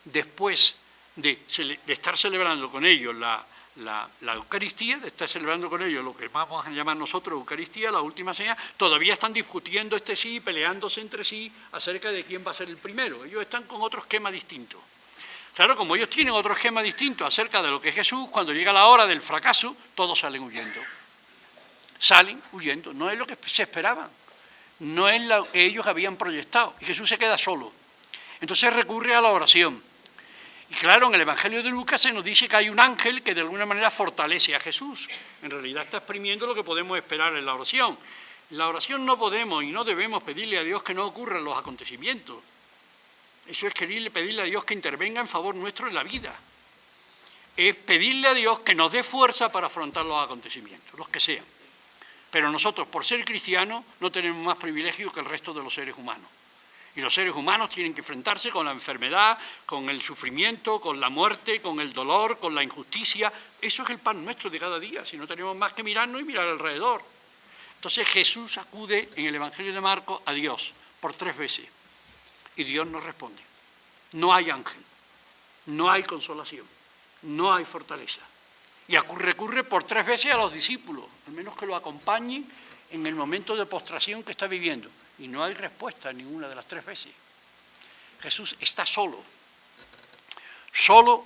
después de estar celebrando con ellos la Eucaristía, de estar celebrando con ellos lo que vamos a llamar nosotros Eucaristía, la última cena, todavía están discutiendo peleándose entre sí acerca de quién va a ser el primero. Ellos están con otro esquema distinto. Claro, como ellos tienen otro esquema distinto acerca de lo que es Jesús, cuando llega la hora del fracaso, todos salen huyendo. Salen huyendo, no es lo que se esperaban, no es lo que ellos habían proyectado, y Jesús se queda solo. Entonces recurre a la oración. Y claro, en el Evangelio de Lucas se nos dice que hay un ángel que de alguna manera fortalece a Jesús. En realidad está exprimiendo lo que podemos esperar en la oración. En la oración no podemos y no debemos pedirle a Dios que no ocurran los acontecimientos. Eso es pedirle a Dios que intervenga en favor nuestro en la vida. es pedirle a Dios que nos dé fuerza para afrontar los acontecimientos, los que sean. Pero nosotros, por ser cristianos, no tenemos más privilegio que el resto de los seres humanos. Y los seres humanos tienen que enfrentarse con la enfermedad, con el sufrimiento, con la muerte, con el dolor, con la injusticia. Eso es el pan nuestro de cada día, si no tenemos más que mirarnos y mirar alrededor. Entonces Jesús acude en el Evangelio de Marcos a Dios por 3 veces y Dios no responde. No hay ángel, no hay consolación, no hay fortaleza. Y recurre por 3 veces a los discípulos, al menos que lo acompañen en el momento de postración que está viviendo. Y no hay respuesta a ninguna de las 3 veces. Jesús está solo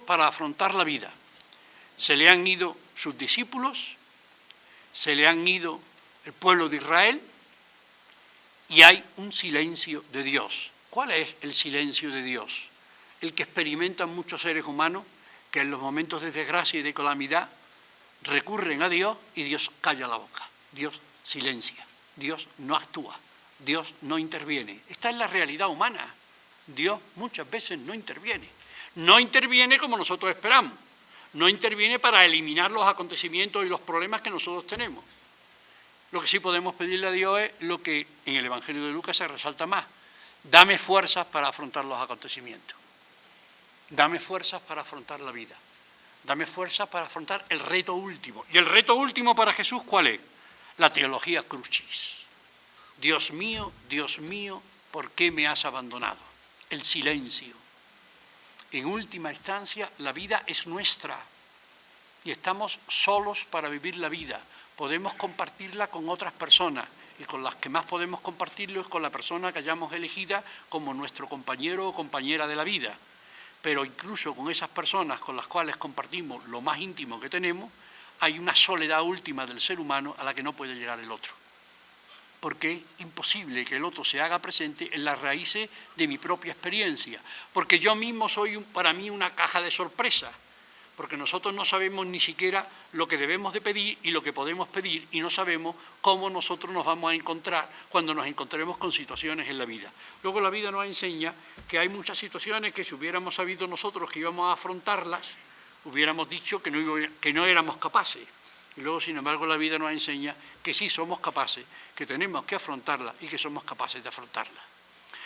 para afrontar la vida. Se le han ido sus discípulos, se le han ido el pueblo de Israel y hay un silencio de Dios. ¿Cuál es el silencio de Dios? El que experimentan muchos seres humanos que en los momentos de desgracia y de calamidad recurren a Dios y Dios calla la boca. Dios silencia, Dios no actúa, Dios no interviene. Esta es la realidad humana. Dios muchas veces no interviene. No interviene como nosotros esperamos. No interviene para eliminar los acontecimientos y los problemas que nosotros tenemos. Lo que sí podemos pedirle a Dios es lo que en el Evangelio de Lucas se resalta más. Dame fuerzas para afrontar los acontecimientos. Dame fuerzas para afrontar la vida. Dame fuerzas para afrontar el reto último. ¿Y el reto último para Jesús cuál es? La teología crucis. Dios mío, ¿por qué me has abandonado? El silencio. En última instancia, la vida es nuestra y estamos solos para vivir la vida. Podemos compartirla con otras personas y con las que más podemos compartirlo es con la persona que hayamos elegida como nuestro compañero o compañera de la vida. Pero incluso con esas personas con las cuales compartimos lo más íntimo que tenemos, hay una soledad última del ser humano a la que no puede llegar el otro. Porque es imposible que el otro se haga presente en las raíces de mi propia experiencia. Porque yo mismo soy para mí una caja de sorpresas. Porque nosotros no sabemos ni siquiera lo que debemos de pedir y lo que podemos pedir y no sabemos cómo nosotros nos vamos a encontrar cuando nos encontremos con situaciones en la vida. Luego la vida nos enseña que hay muchas situaciones que si hubiéramos sabido nosotros que íbamos a afrontarlas, hubiéramos dicho que no éramos capaces. Y luego, sin embargo, la vida nos enseña que sí somos capaces, que tenemos que afrontarlas y que somos capaces de afrontarlas.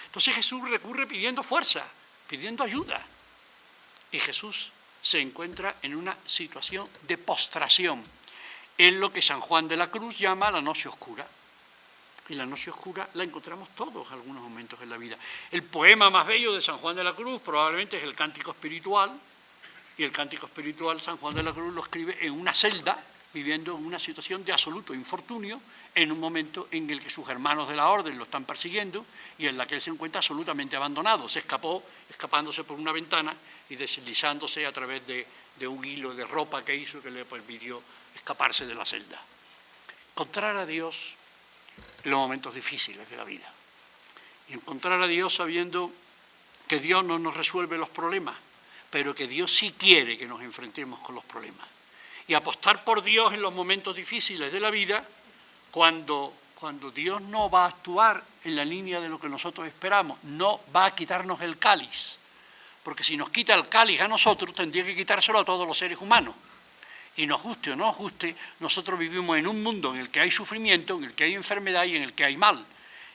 Entonces Jesús recurre pidiendo fuerza, pidiendo ayuda. Y Jesús se encuentra en una situación de postración, en lo que San Juan de la Cruz llama la noche oscura. Y la noche oscura la encontramos todos en algunos momentos en la vida. El poema más bello de San Juan de la Cruz probablemente es el Cántico Espiritual, y el Cántico Espiritual San Juan de la Cruz lo escribe en una celda, viviendo en una situación de absoluto infortunio, en un momento en el que sus hermanos de la orden lo están persiguiendo y en la que él se encuentra absolutamente abandonado. Se escapó, escapándose por una ventana y deslizándose a través de un hilo de ropa que hizo que le permitió escaparse de la celda. Encontrar a Dios en los momentos difíciles de la vida. Y encontrar a Dios sabiendo que Dios no nos resuelve los problemas, pero que Dios sí quiere que nos enfrentemos con los problemas. Y apostar por Dios en los momentos difíciles de la vida, cuando Dios no va a actuar en la línea de lo que nosotros esperamos, no va a quitarnos el cáliz. Porque si nos quita el cáliz a nosotros, tendría que quitárselo a todos los seres humanos. Y nos guste o no nos guste, nosotros vivimos en un mundo en el que hay sufrimiento, en el que hay enfermedad y en el que hay mal.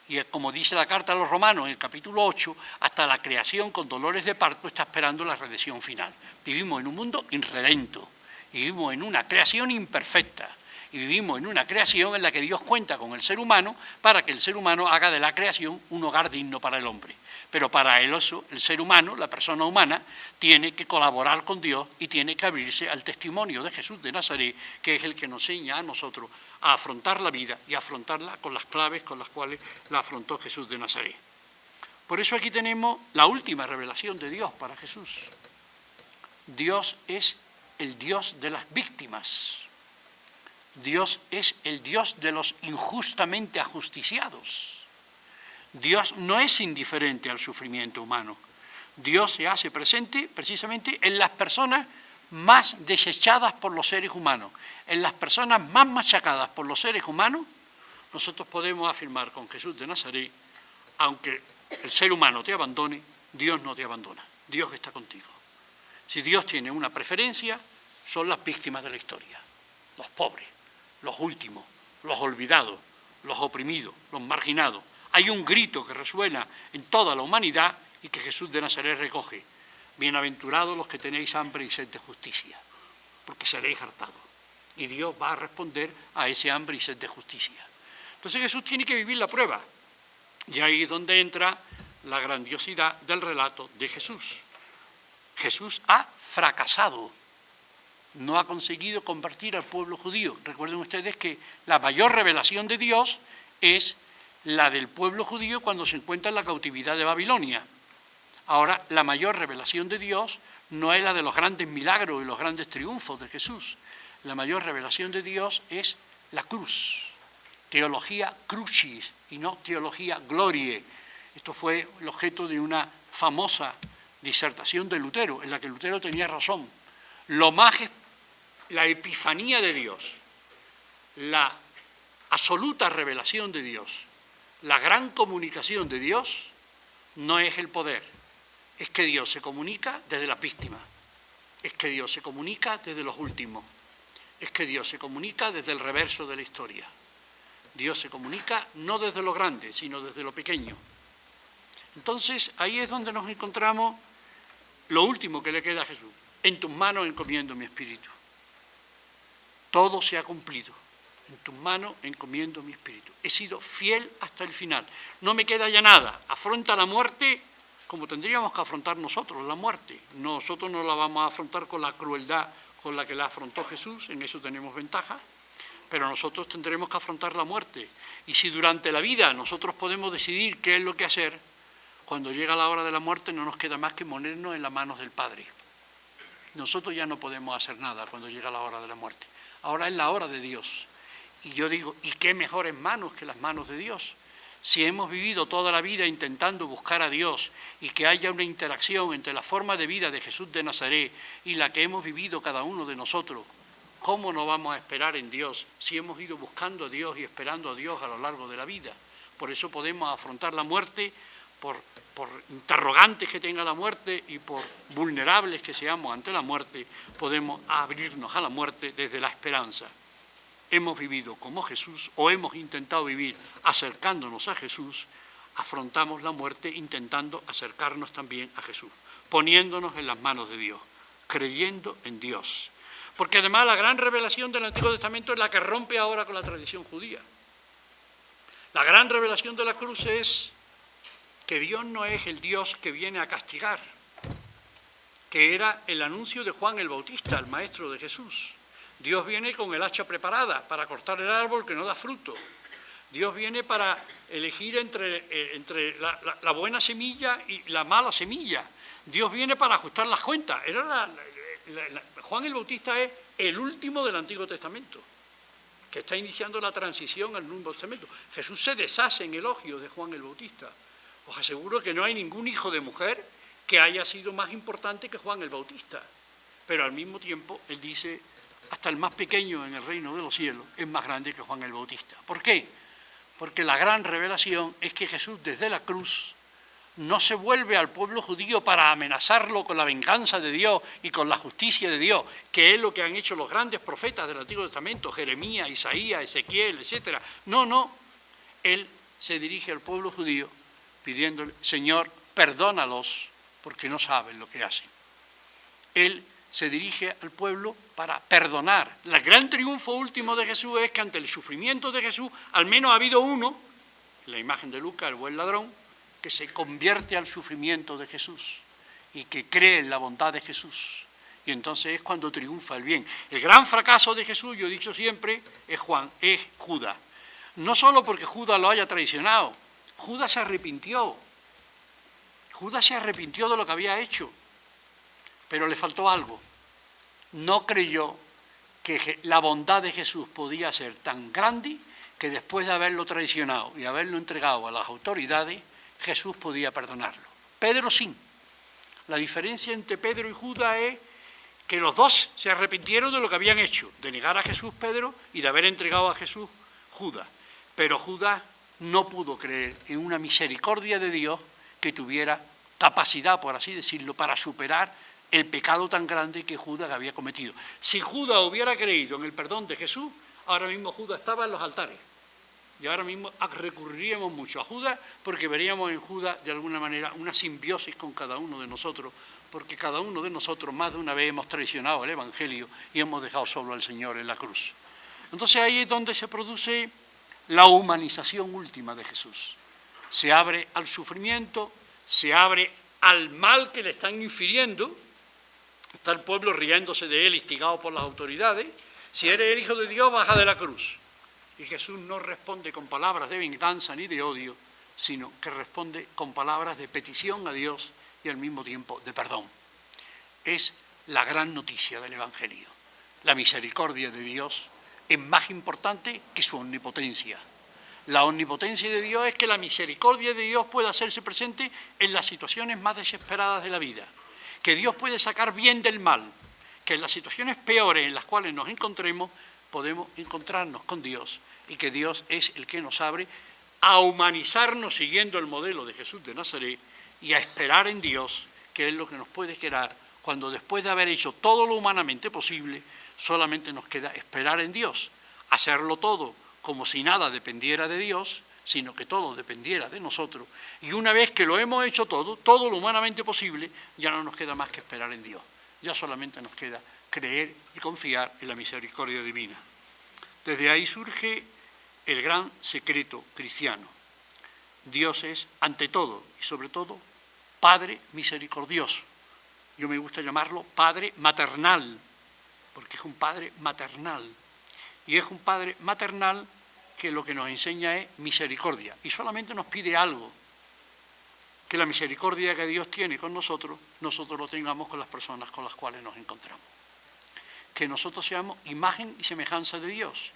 Y como dice la carta a los Romanos en el capítulo 8, hasta la creación con dolores de parto está esperando la redención final. Vivimos en un mundo irredento. Y vivimos en una creación imperfecta y vivimos en una creación en la que Dios cuenta con el ser humano para que el ser humano haga de la creación un hogar digno para el hombre. Pero para eso, el ser humano, la persona humana, tiene que colaborar con Dios y tiene que abrirse al testimonio de Jesús de Nazaret, que es el que nos enseña a nosotros a afrontar la vida y a afrontarla con las claves con las cuales la afrontó Jesús de Nazaret. Por eso aquí tenemos la última revelación de Dios para Jesús. Dios es el Dios de las víctimas. Dios es el Dios de los injustamente ajusticiados. Dios no es indiferente al sufrimiento humano. Dios se hace presente precisamente en las personas más desechadas por los seres humanos, en las personas más machacadas por los seres humanos. Nosotros podemos afirmar con Jesús de Nazaret, aunque el ser humano te abandone, Dios no te abandona, Dios está contigo. Si Dios tiene una preferencia, son las víctimas de la historia, los pobres, los últimos, los olvidados, los oprimidos, los marginados. Hay un grito que resuena en toda la humanidad y que Jesús de Nazaret recoge: bienaventurados los que tenéis hambre y sed de justicia, porque seréis hartados. Y Dios va a responder a ese hambre y sed de justicia. Entonces Jesús tiene que vivir la prueba. Y ahí es donde entra la grandiosidad del relato de Jesús. Jesús ha fracasado. No ha conseguido convertir al pueblo judío. Recuerden ustedes que la mayor revelación de Dios es la del pueblo judío cuando se encuentra en la cautividad de Babilonia. Ahora, la mayor revelación de Dios no es la de los grandes milagros y los grandes triunfos de Jesús. La mayor revelación de Dios es la cruz. Teología crucis y no teología glorie. Esto fue el objeto de una famosa disertación de Lutero, en la que Lutero tenía razón. La epifanía de Dios, la absoluta revelación de Dios, la gran comunicación de Dios, no es el poder, es que Dios se comunica desde las víctimas, es que Dios se comunica desde los últimos, es que Dios se comunica desde el reverso de la historia. Dios se comunica no desde lo grande, sino desde lo pequeño. Entonces, ahí es donde nos encontramos lo último que le queda a Jesús: en tus manos encomiendo mi espíritu. Todo se ha cumplido. En tus manos encomiendo mi espíritu. He sido fiel hasta el final. No me queda ya nada. Afronta la muerte como tendríamos que afrontar nosotros la muerte. Nosotros no la vamos a afrontar con la crueldad con la que la afrontó Jesús, en eso tenemos ventaja, pero nosotros tendremos que afrontar la muerte. Y si durante la vida nosotros podemos decidir qué es lo que hacer, cuando llega la hora de la muerte no nos queda más que ponernos en las manos del Padre. Nosotros ya no podemos hacer nada cuando llega la hora de la muerte. Ahora es la hora de Dios. Y yo digo, ¿y qué mejores manos que las manos de Dios? Si hemos vivido toda la vida intentando buscar a Dios y que haya una interacción entre la forma de vida de Jesús de Nazaret y la que hemos vivido cada uno de nosotros, ¿cómo no vamos a esperar en Dios si hemos ido buscando a Dios y esperando a Dios a lo largo de la vida? Por eso podemos afrontar la muerte, por interrogantes que tenga la muerte y por vulnerables que seamos ante la muerte, podemos abrirnos a la muerte desde la esperanza. Hemos vivido como Jesús o hemos intentado vivir acercándonos a Jesús, afrontamos la muerte intentando acercarnos también a Jesús, poniéndonos en las manos de Dios, creyendo en Dios. Porque además la gran revelación del Antiguo Testamento es la que rompe ahora con la tradición judía. La gran revelación de la cruz es que Dios no es el Dios que viene a castigar, que era el anuncio de Juan el Bautista, el maestro de Jesús. Dios viene con el hacha preparada para cortar el árbol que no da fruto. Dios viene para elegir entre la buena semilla y la mala semilla. Dios viene para ajustar las cuentas. Juan el Bautista es el último del Antiguo Testamento, que está iniciando la transición al Nuevo Testamento. Jesús se deshace en elogios de Juan el Bautista. Os aseguro que no hay ningún hijo de mujer que haya sido más importante que Juan el Bautista. Pero al mismo tiempo, él dice, hasta el más pequeño en el reino de los cielos es más grande que Juan el Bautista. ¿Por qué? Porque la gran revelación es que Jesús desde la cruz no se vuelve al pueblo judío para amenazarlo con la venganza de Dios y con la justicia de Dios, que es lo que han hecho los grandes profetas del Antiguo Testamento, Jeremías, Isaías, Ezequiel, etc. No, él se dirige al pueblo judío pidiéndole, Señor, perdónalos porque no saben lo que hacen. Él se dirige al pueblo para perdonar. El gran triunfo último de Jesús es que ante el sufrimiento de Jesús, al menos ha habido uno, la imagen de Lucas, el buen ladrón, que se convierte al sufrimiento de Jesús y que cree en la bondad de Jesús. Y entonces es cuando triunfa el bien. El gran fracaso de Jesús, yo he dicho siempre, es Judas. No solo porque Judas lo haya traicionado, Judas se arrepintió. Judas se arrepintió de lo que había hecho, pero le faltó algo. No creyó que la bondad de Jesús podía ser tan grande que después de haberlo traicionado y haberlo entregado a las autoridades, Jesús podía perdonarlo. Pedro sí. La diferencia entre Pedro y Judas es que los dos se arrepintieron de lo que habían hecho, de negar a Jesús Pedro y de haber entregado a Jesús Judas. Pero Judas no pudo creer en una misericordia de Dios que tuviera capacidad, por así decirlo, para superar el pecado tan grande que Judas había cometido. Si Judas hubiera creído en el perdón de Jesús, ahora mismo Judas estaba en los altares. Y ahora mismo recurriríamos mucho a Judas porque veríamos en Judas de alguna manera una simbiosis con cada uno de nosotros, porque cada uno de nosotros más de una vez hemos traicionado el Evangelio y hemos dejado solo al Señor en la cruz. Entonces ahí es donde se produce la humanización última de Jesús. Se abre al sufrimiento, se abre al mal que le están infiriendo. Está el pueblo riéndose de él, instigado por las autoridades. Si eres el Hijo de Dios, baja de la cruz. Y Jesús no responde con palabras de venganza ni de odio, sino que responde con palabras de petición a Dios y al mismo tiempo de perdón. Es la gran noticia del Evangelio. La misericordia de Dios es más importante que su omnipotencia. La omnipotencia de Dios es que la misericordia de Dios pueda hacerse presente en las situaciones más desesperadas de la vida, que Dios puede sacar bien del mal, que en las situaciones peores en las cuales nos encontremos podemos encontrarnos con Dios y que Dios es el que nos abre a humanizarnos siguiendo el modelo de Jesús de Nazaret y a esperar en Dios, que es lo que nos puede quedar cuando después de haber hecho todo lo humanamente posible, solamente nos queda esperar en Dios, hacerlo todo como si nada dependiera de Dios, sino que todo dependiera de nosotros. Y una vez que lo hemos hecho todo lo humanamente posible, ya no nos queda más que esperar en Dios. Ya solamente nos queda creer y confiar en la misericordia divina. Desde ahí surge el gran secreto cristiano. Dios es, ante todo y sobre todo, Padre misericordioso. Yo me gusta llamarlo Padre maternal, porque es un Padre maternal. Y es un Padre maternal que lo que nos enseña es misericordia. Y solamente nos pide algo, que la misericordia que Dios tiene con nosotros, nosotros lo tengamos con las personas con las cuales nos encontramos. Que nosotros seamos imagen y semejanza de Dios.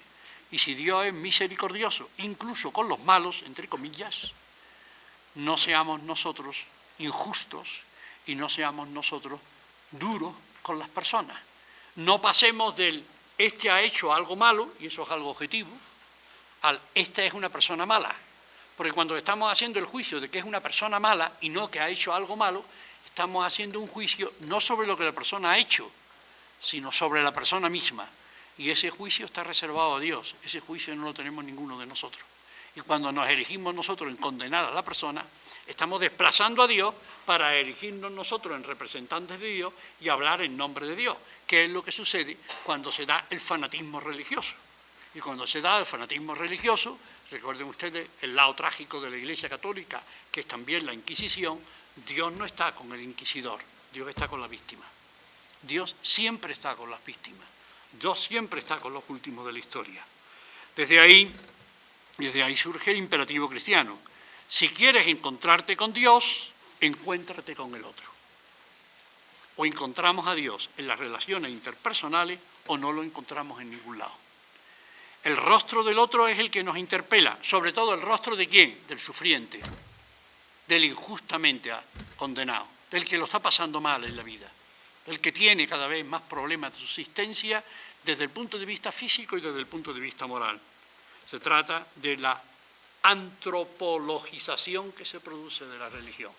Y si Dios es misericordioso, incluso con los malos, entre comillas, no seamos nosotros injustos y no seamos nosotros duros con las personas. No pasemos del este ha hecho algo malo, y eso es algo objetivo, al esta es una persona mala. Porque cuando estamos haciendo el juicio de que es una persona mala y no que ha hecho algo malo, estamos haciendo un juicio no sobre lo que la persona ha hecho, sino sobre la persona misma. Y ese juicio está reservado a Dios, ese juicio no lo tenemos ninguno de nosotros. Y cuando nos erigimos nosotros en condenar a la persona, estamos desplazando a Dios para erigirnos nosotros en representantes de Dios y hablar en nombre de Dios, que es lo que sucede cuando se da el fanatismo religioso. Y cuando se da el fanatismo religioso, recuerden ustedes el lado trágico de la Iglesia Católica, que es también la Inquisición, Dios no está con el inquisidor, Dios está con la víctima. Dios siempre está con las víctimas, Dios siempre está con los últimos de la historia. Desde ahí surge el imperativo cristiano. Si quieres encontrarte con Dios, encuéntrate con el otro. O encontramos a Dios en las relaciones interpersonales o no lo encontramos en ningún lado. El rostro del otro es el que nos interpela, sobre todo el rostro de ¿quién? Del sufriente, del injustamente condenado, del que lo está pasando mal en la vida, del que tiene cada vez más problemas de subsistencia desde el punto de vista físico y desde el punto de vista moral. Se trata de la antropologización que se produce de la religión.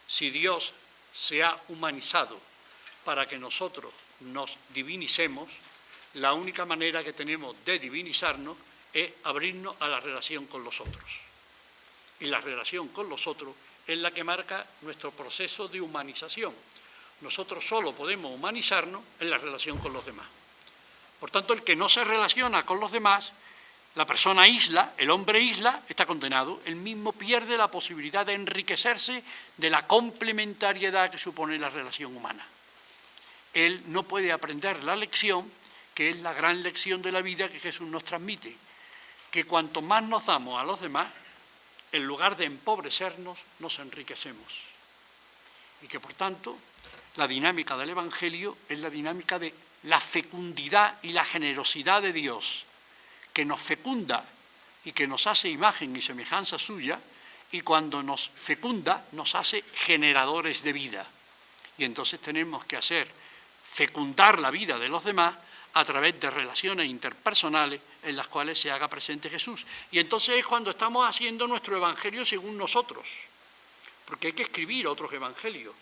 Si Dios se ha humanizado para que nosotros nos divinicemos, la única manera que tenemos de divinizarnos es abrirnos a la relación con los otros. Y la relación con los otros es la que marca nuestro proceso de humanización. Nosotros solo podemos humanizarnos en la relación con los demás. Por tanto, el que no se relaciona con los demás, la persona isla, el hombre isla, está condenado. Él mismo pierde la posibilidad de enriquecerse de la complementariedad que supone la relación humana. Él no puede aprender la lección, que es la gran lección de la vida que Jesús nos transmite, que cuanto más nos damos a los demás, en lugar de empobrecernos, nos enriquecemos. Y que, por tanto, la dinámica del Evangelio es la dinámica de la fecundidad y la generosidad de Dios, que nos fecunda y que nos hace imagen y semejanza suya, y cuando nos fecunda nos hace generadores de vida. Y entonces tenemos que hacer fecundar la vida de los demás a través de relaciones interpersonales en las cuales se haga presente Jesús. Y entonces es cuando estamos haciendo nuestro evangelio según nosotros, porque hay que escribir otros evangelios.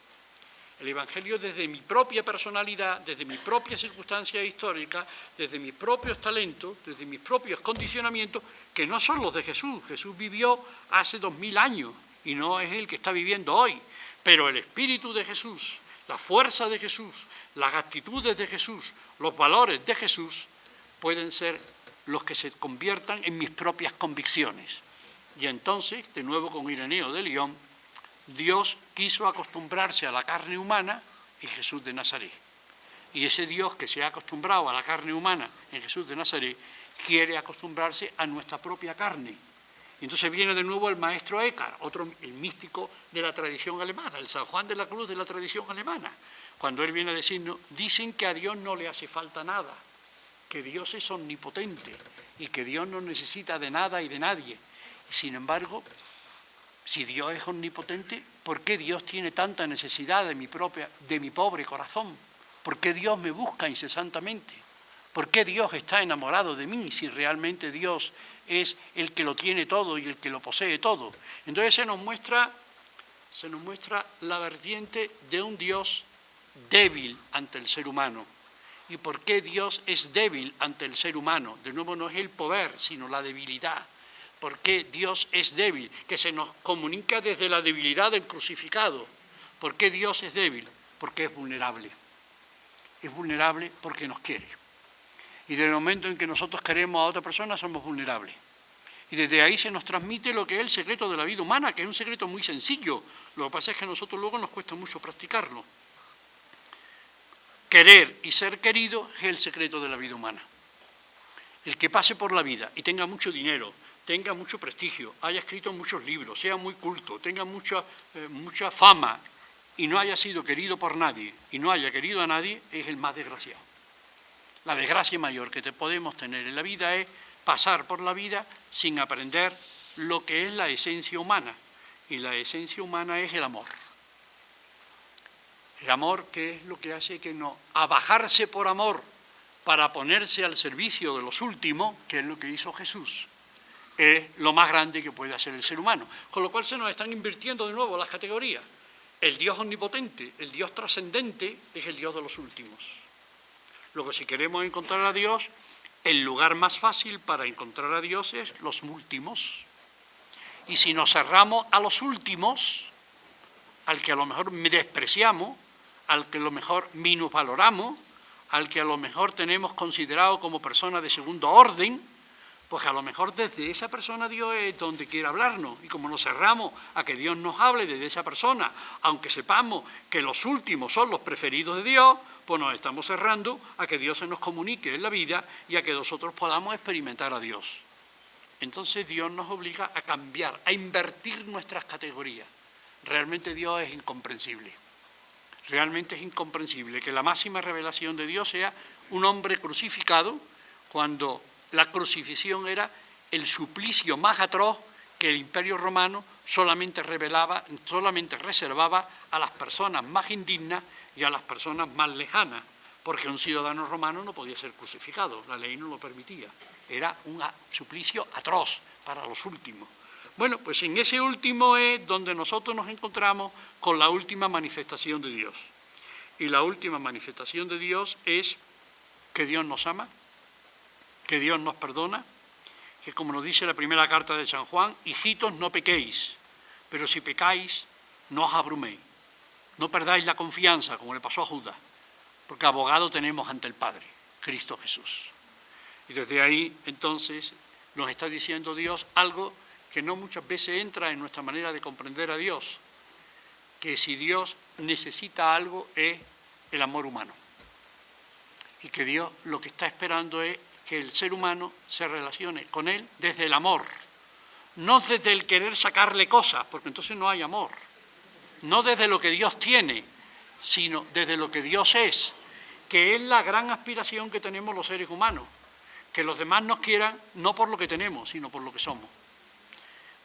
El Evangelio desde mi propia personalidad, desde mi propia circunstancia histórica, desde mis propios talentos, desde mis propios condicionamientos, que no son los de Jesús. Jesús vivió hace 2000 años y no es el que está viviendo hoy. Pero el espíritu de Jesús, la fuerza de Jesús, las actitudes de Jesús, los valores de Jesús, pueden ser los que se conviertan en mis propias convicciones. Y entonces, de nuevo con Ireneo de Lyon, Dios quiso acostumbrarse a la carne humana en Jesús de Nazaret. Y ese Dios que se ha acostumbrado a la carne humana en Jesús de Nazaret, quiere acostumbrarse a nuestra propia carne. Y entonces viene de nuevo el maestro Eckhart, el místico de la tradición alemana, el San Juan de la Cruz de la tradición alemana, cuando él viene a decirnos, dicen que a Dios no le hace falta nada, que Dios es omnipotente y que Dios no necesita de nada y de nadie. Y sin embargo, si Dios es omnipotente, ¿por qué Dios tiene tanta necesidad de mi pobre corazón? ¿Por qué Dios me busca incesantemente? ¿Por qué Dios está enamorado de mí si realmente Dios es el que lo tiene todo y el que lo posee todo? Entonces se nos muestra la vertiente de un Dios débil ante el ser humano. ¿Y por qué Dios es débil ante el ser humano? De nuevo, no es el poder, sino la debilidad. ¿Por qué Dios es débil? Que se nos comunica desde la debilidad del crucificado. ¿Por qué Dios es débil? Porque es vulnerable. Es vulnerable porque nos quiere. Y desde el momento en que nosotros queremos a otra persona, somos vulnerables. Y desde ahí se nos transmite lo que es el secreto de la vida humana, que es un secreto muy sencillo. Lo que pasa es que a nosotros luego nos cuesta mucho practicarlo. Querer y ser querido es el secreto de la vida humana. El que pase por la vida y tenga mucho dinero, tenga mucho prestigio, haya escrito muchos libros, sea muy culto, tenga mucha fama y no haya sido querido por nadie y no haya querido a nadie, es el más desgraciado. La desgracia mayor que podemos tener en la vida es pasar por la vida sin aprender lo que es la esencia humana. Y la esencia humana es el amor. El amor, que es lo que hace que no abajarse por amor para ponerse al servicio de los últimos, que es lo que hizo Jesús, es lo más grande que puede hacer el ser humano. Con lo cual se nos están invirtiendo de nuevo las categorías. El Dios omnipotente, el Dios trascendente, es el Dios de los últimos. Luego, si queremos encontrar a Dios, el lugar más fácil para encontrar a Dios es los últimos. Y si nos cerramos a los últimos, al que a lo mejor despreciamos, al que a lo mejor minusvaloramos, al que a lo mejor tenemos considerado como persona de segundo orden, pues a lo mejor desde esa persona Dios es donde quiere hablarnos. Y como nos cerramos a que Dios nos hable desde esa persona, aunque sepamos que los últimos son los preferidos de Dios, pues nos estamos cerrando a que Dios se nos comunique en la vida y a que nosotros podamos experimentar a Dios. Entonces Dios nos obliga a cambiar, a invertir nuestras categorías. Realmente Dios es incomprensible. Realmente es incomprensible que la máxima revelación de Dios sea un hombre crucificado, cuando la crucifixión era el suplicio más atroz que el Imperio Romano solamente reservaba a las personas más indignas y a las personas más lejanas, porque un ciudadano romano no podía ser crucificado, la ley no lo permitía. Era un suplicio atroz para los últimos. Bueno, pues en ese último es donde nosotros nos encontramos con la última manifestación de Dios. Y la última manifestación de Dios es que Dios nos ama, que Dios nos perdona, que como nos dice la primera carta de San Juan, hijitos, no pequéis, pero si pecáis, no os abruméis. No perdáis la confianza, como le pasó a Judas, porque abogado tenemos ante el Padre, Cristo Jesús. Y desde ahí, entonces, nos está diciendo Dios algo que no muchas veces entra en nuestra manera de comprender a Dios, que si Dios necesita algo es el amor humano. Y que Dios lo que está esperando es que el ser humano se relacione con Él desde el amor, no desde el querer sacarle cosas, porque entonces no hay amor. No desde lo que Dios tiene, sino desde lo que Dios es, que es la gran aspiración que tenemos los seres humanos, que los demás nos quieran no por lo que tenemos, sino por lo que somos.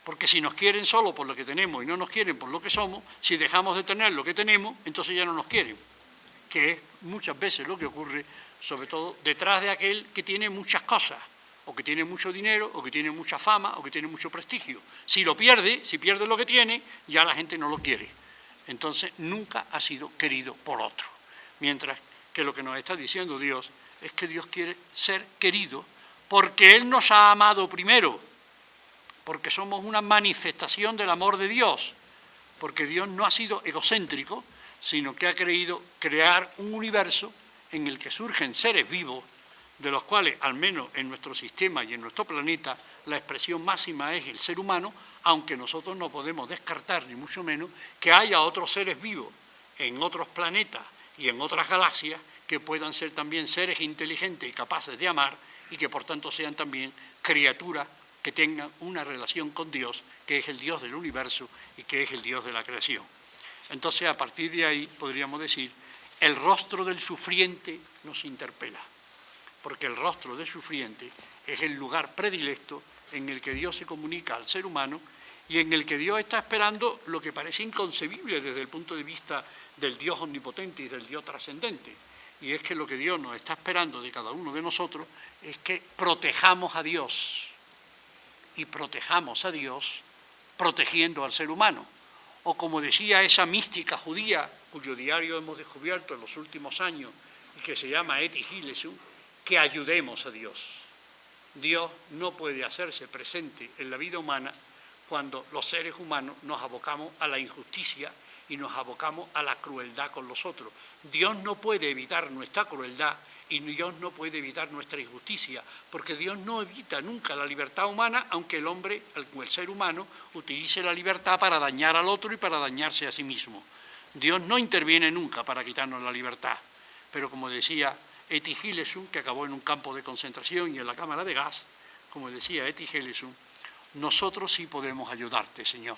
Porque si nos quieren solo por lo que tenemos y no nos quieren por lo que somos, si dejamos de tener lo que tenemos, entonces ya no nos quieren, que es muchas veces lo que ocurre, sobre todo detrás de aquel que tiene muchas cosas, o que tiene mucho dinero, o que tiene mucha fama, o que tiene mucho prestigio. Si lo pierde, si pierde lo que tiene, ya la gente no lo quiere. entonces nunca ha sido querido por otro. Mientras que lo que nos está diciendo Dios es que Dios quiere ser querido porque Él nos ha amado primero, porque somos una manifestación del amor de Dios, porque Dios no ha sido egocéntrico, sino que ha querido crear un universo en el que surgen seres vivos, de los cuales, al menos en nuestro sistema y en nuestro planeta, la expresión máxima es el ser humano, aunque nosotros no podemos descartar, ni mucho menos, que haya otros seres vivos en otros planetas y en otras galaxias que puedan ser también seres inteligentes y capaces de amar y que por tanto sean también criaturas que tengan una relación con Dios, que es el Dios del universo y que es el Dios de la creación. Entonces, a partir de ahí, podríamos decir, el rostro del sufriente nos interpela, porque el rostro del sufriente es el lugar predilecto en el que Dios se comunica al ser humano y en el que Dios está esperando lo que parece inconcebible desde el punto de vista del Dios omnipotente y del Dios trascendente. Y es que lo que Dios nos está esperando de cada uno de nosotros es que protejamos a Dios y protejamos a Dios protegiendo al ser humano. O como decía esa mística judía, cuyo diario hemos descubierto en los últimos años y que se llama Etty Hillesum, que ayudemos a Dios. Dios no puede hacerse presente en la vida humana cuando los seres humanos nos abocamos a la injusticia y nos abocamos a la crueldad con los otros. Dios no puede evitar nuestra crueldad y Dios no puede evitar nuestra injusticia, porque Dios no evita nunca la libertad humana, aunque el hombre, el ser humano, utilice la libertad para dañar al otro y para dañarse a sí mismo. Dios no interviene nunca para quitarnos la libertad, pero como decía Etty Hillesum, que acabó en un campo de concentración y en la cámara de gas, como decía Etty Hillesum, nosotros sí podemos ayudarte, Señor.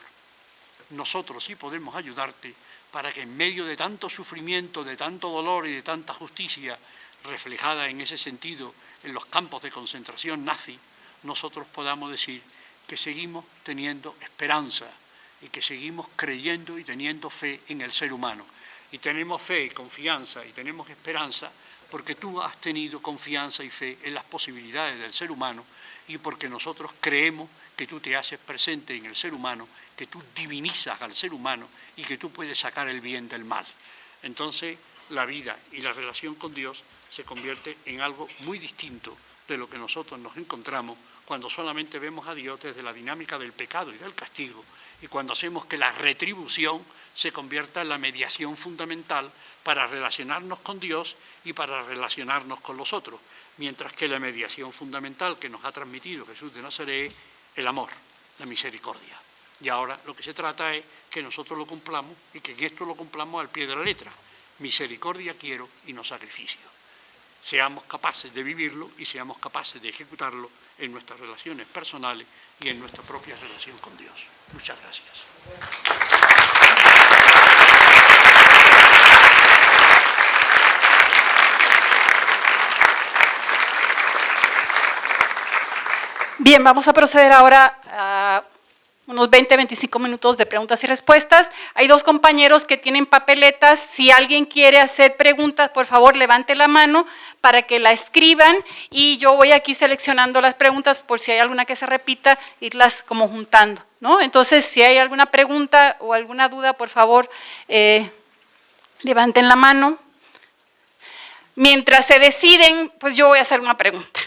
Nosotros sí podemos ayudarte para que en medio de tanto sufrimiento, de tanto dolor y de tanta justicia reflejada en ese sentido en los campos de concentración nazi, nosotros podamos decir que seguimos teniendo esperanza y que seguimos creyendo y teniendo fe en el ser humano. Y tenemos fe y confianza y tenemos esperanza porque tú has tenido confianza y fe en las posibilidades del ser humano y porque nosotros creemos que tú te haces presente en el ser humano, que tú divinizas al ser humano y que tú puedes sacar el bien del mal. Entonces, la vida y la relación con Dios se convierte en algo muy distinto de lo que nosotros nos encontramos cuando solamente vemos a Dios desde la dinámica del pecado y del castigo y cuando hacemos que la retribución se convierta en la mediación fundamental para relacionarnos con Dios y para relacionarnos con los otros, mientras que la mediación fundamental que nos ha transmitido Jesús de Nazaret es el amor, la misericordia. Y ahora lo que se trata es que nosotros lo cumplamos y que en esto lo cumplamos al pie de la letra. Misericordia quiero y no sacrificio. Seamos capaces de vivirlo y seamos capaces de ejecutarlo en nuestras relaciones personales y en nuestra propia relación con Dios. Muchas gracias. Bien, vamos a proceder ahora a unos 20-25 minutos de preguntas y respuestas. Hay dos compañeros que tienen papeletas. Si alguien quiere hacer preguntas, por favor, levante la mano para que la escriban y yo voy aquí seleccionando las preguntas por si hay alguna que se repita, irlas como juntando, ¿no? Entonces, si hay alguna pregunta o alguna duda, por favor, levanten la mano. Mientras se deciden, pues yo voy a hacer una pregunta.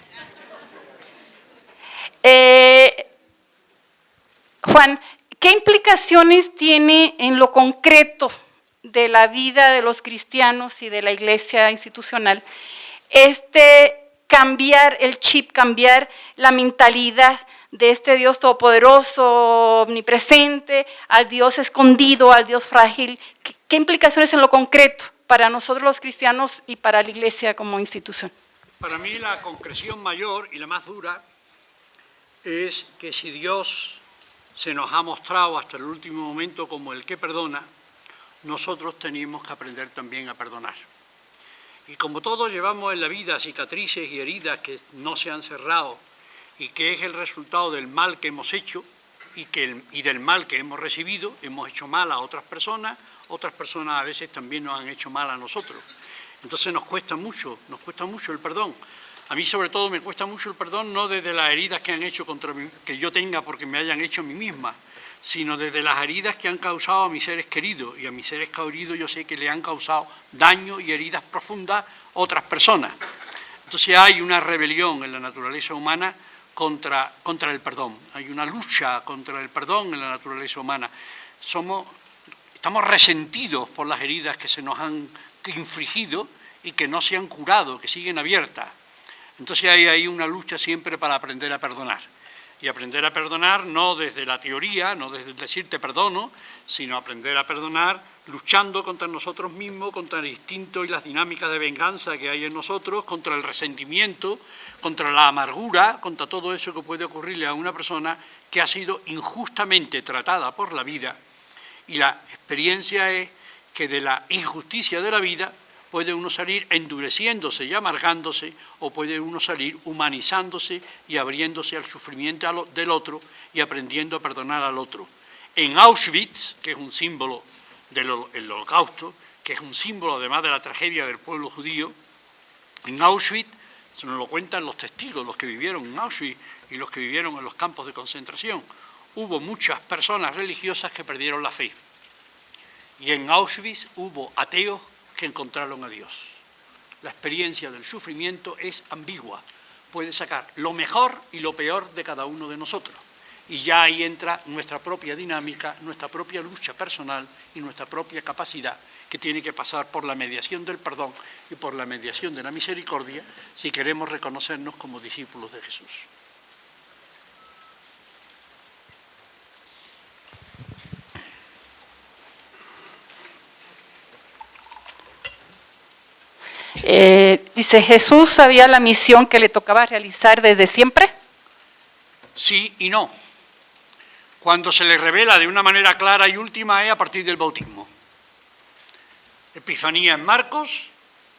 Juan, ¿qué implicaciones tiene en lo concreto de la vida de los cristianos y de la iglesia institucional cambiar el chip, cambiar la mentalidad de este Dios todopoderoso, omnipresente, al Dios escondido, al Dios frágil? ¿Qué implicaciones en lo concreto para nosotros los cristianos y para la iglesia como institución? Para mí la concreción mayor y la más dura es que si Dios se nos ha mostrado hasta el último momento como el que perdona, nosotros tenemos que aprender también a perdonar. Y como todos llevamos en la vida cicatrices y heridas que no se han cerrado y que es el resultado del mal que hemos hecho y del mal que hemos recibido, hemos hecho mal a otras personas a veces también nos han hecho mal a nosotros. Entonces nos cuesta mucho el perdón. A mí sobre todo me cuesta mucho el perdón, no desde las heridas que han hecho contra mí, que yo tenga porque me hayan hecho a mí misma, sino desde las heridas que han causado a mis seres queridos. Y a mis seres queridos yo sé que le han causado daño y heridas profundas otras personas. Entonces hay una rebelión en la naturaleza humana contra el perdón. Hay una lucha contra el perdón en la naturaleza humana. Estamos resentidos por las heridas que se nos han infligido y que no se han curado, que siguen abiertas. Entonces hay ahí una lucha siempre para aprender a perdonar. Y aprender a perdonar no desde la teoría, no desde el decir te perdono, sino aprender a perdonar luchando contra nosotros mismos, contra el instinto y las dinámicas de venganza que hay en nosotros, contra el resentimiento, contra la amargura, contra todo eso que puede ocurrirle a una persona que ha sido injustamente tratada por la vida. Y la experiencia es que de la injusticia de la vida puede uno salir endureciéndose y amargándose, o puede uno salir humanizándose y abriéndose al sufrimiento del otro y aprendiendo a perdonar al otro. En Auschwitz, que es un símbolo del Holocausto, que es un símbolo además de la tragedia del pueblo judío, en Auschwitz, se nos lo cuentan los testigos, los que vivieron en Auschwitz y los que vivieron en los campos de concentración, hubo muchas personas religiosas que perdieron la fe. Y en Auschwitz hubo ateos que encontraron a Dios. La experiencia del sufrimiento es ambigua, puede sacar lo mejor y lo peor de cada uno de nosotros. Y ya ahí entra nuestra propia dinámica, nuestra propia lucha personal y nuestra propia capacidad, que tiene que pasar por la mediación del perdón y por la mediación de la misericordia si queremos reconocernos como discípulos de Jesús. Dice, ¿Jesús sabía la misión que le tocaba realizar desde siempre? Sí y no. Cuando se le revela de una manera clara y última es a partir del bautismo. Epifanía en Marcos,